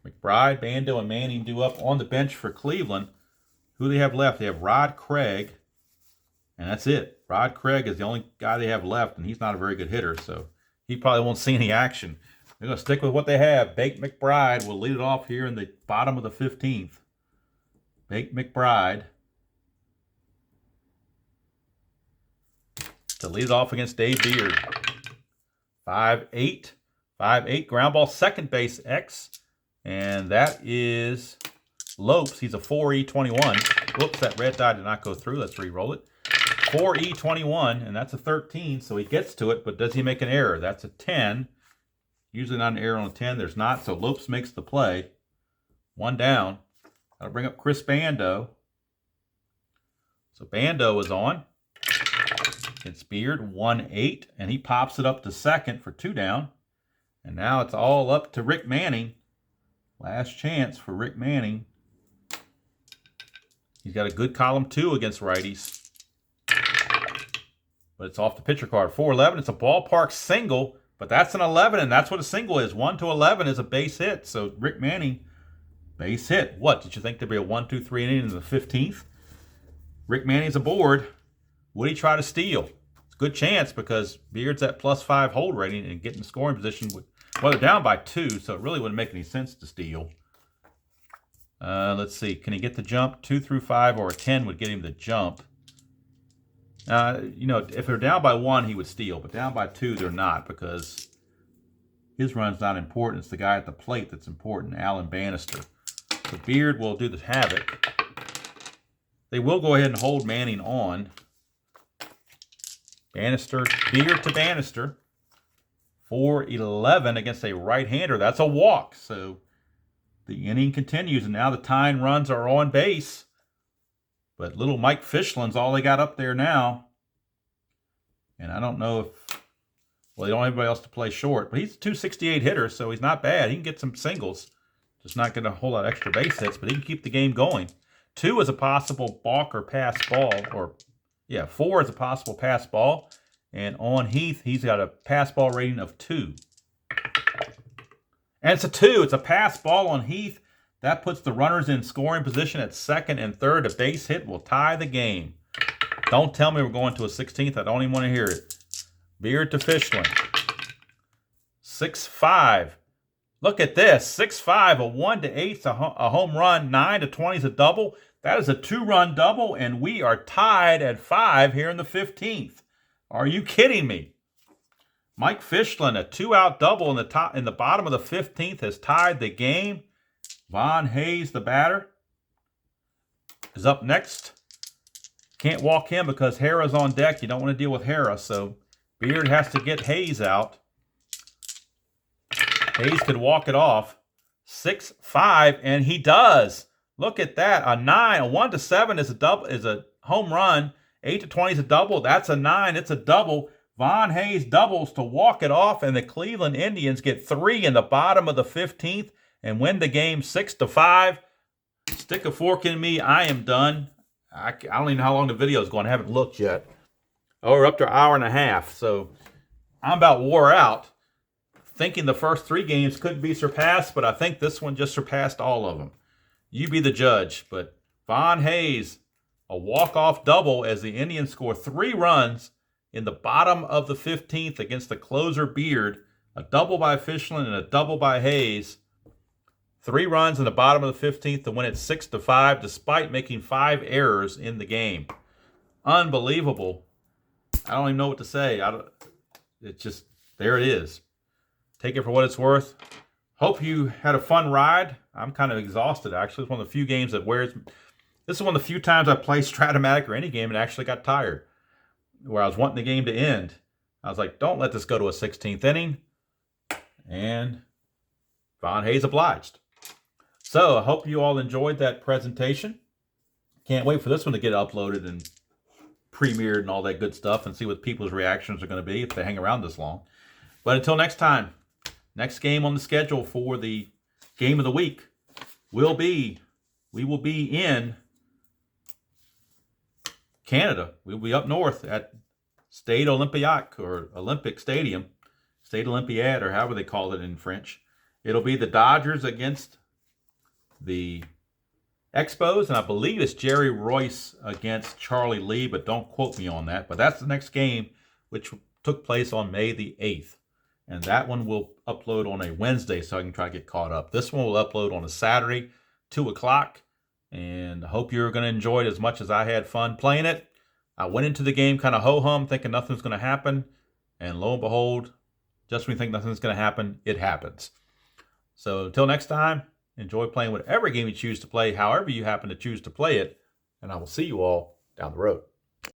McBride, Bando, and Manning due up on the bench for Cleveland. Who do they have left? They have Rod Craig, and that's it. Rod Craig is the only guy they have left, and he's not a very good hitter, so he probably won't see any action. They're going to stick with what they have. Bake McBride will lead it off here in the bottom of the 15th. Bake McBride to lead it off against Dave Beard. 5-8. 5-8 ground ball second base X. And that is Lopes. He's a 4E21. Whoops, that red die did not go through. Let's re-roll it. 4E21, and that's a 13, so he gets to it, but does he make an error? That's a 10. Usually not an error on a 10. There's not, so Lopes makes the play. 1 down. That'll bring up Chris Bando. So Bando is on. It's Beard, 1-8, and he pops it up to second for 2 down. And now it's all up to Rick Manning. Last chance for Rick Manning. He's got a good column 2 against righties. But it's off the pitcher card. 4-11, it's a ballpark single, but that's an 11, and that's what a single is. 1-11 is a base hit. So Rick Manning, base hit. What, did you think there'd be a 1-2-3 inning in the 15th? Rick Manning's aboard. Would he try to steal? It's a good chance because Beard's at +5 hold rating and getting the scoring position. Well, they're down by 2, so it really wouldn't make any sense to steal. Let's see. Can he get the jump? 2 through 5 or a 10 would get him the jump. If they're down by 1, he would steal. But down by 2, they're not because his run's not important. It's the guy at the plate that's important, Alan Bannister. So Beard will do the havoc. They will go ahead and hold Manning on. Bannister, Beard to Bannister. 4-11 against a right-hander. That's a walk. So the inning continues, and now the tying runs are on base. But little Mike Fishlin's all they got up there now. And I don't know if, well, they don't have anybody else to play short. But he's a 268 hitter, so he's not bad. He can get some singles. Just not getting a whole lot of extra base hits, but he can keep the game going. 2 is a possible balk or pass ball. 4 is a possible pass ball. And on Heath, he's got a pass ball rating of 2. And it's a 2. It's a pass ball on Heath. That puts the runners in scoring position at second and third. A base hit will tie the game. Don't tell me we're going to a 16th. I don't even want to hear it. Beard to Fishlin. 6-5. Look at this. 6-5. A 1-8's a home run. 9-20's a double. That is a 2-run double, and we are tied at 5 here in the 15th. Are you kidding me? Mike Fishlin, a 2-out double in the bottom of the 15th, has tied the game. Von Hayes, the batter, is up next. Can't walk him because Hera's on deck. You don't want to deal with Hera, so Beard has to get Hayes out. Hayes could walk it off. 6-5, and he does. Look at that. A 9, a 1-7 is a double, is a home run. 8-20 is a double. That's a 9. It's a double. Von Hayes doubles to walk it off, and the Cleveland Indians get 3 in the bottom of the 15th and win the game 6-5. Stick a fork in me. I am done. I don't even know how long the video is going. I haven't looked yet. Oh, we're up to an hour and a half, so I'm about wore out. Thinking the first 3 games couldn't be surpassed, but I think this one just surpassed all of them. You be the judge, but Von Hayes, a walk-off double as the Indians score 3 runs in the bottom of the 15th against the closer Beard. A double by Fishlin and a double by Hayes. 3 runs in the bottom of the 15th to win it 6-5, despite making 5 errors in the game. Unbelievable. I don't even know what to say. It's just, there it is. Take it for what it's worth. Hope you had a fun ride. I'm kind of exhausted, actually. It's one of the few games that wears... This is one of the few times I played Stratomatic or any game and actually got tired. Where I was wanting the game to end. I was like, don't let this go to a 16th inning. And Von Hayes obliged. So I hope you all enjoyed that presentation. Can't wait for this one to get uploaded and premiered and all that good stuff and see what people's reactions are going to be if they hang around this long. But until next time, next game on the schedule for the game of the week we will be in Canada. We'll be up north at Stade Olympique, or Olympic Stadium, Stade Olympiade, or however they call it in French. It'll be the Dodgers against the Expos, and I believe it's Jerry Royce against Charlie Lee, but don't quote me on that. But that's the next game, which took place on May the 8th. And that one will upload on a Wednesday, so I can try to get caught up. This one will upload on a Saturday, 2 o'clock. And I hope you're going to enjoy it as much as I had fun playing it. I went into the game kind of ho-hum, thinking nothing's going to happen. And lo and behold, just when you think nothing's going to happen, it happens. So until next time, enjoy playing whatever game you choose to play, however you happen to choose to play it. And I will see you all down the road.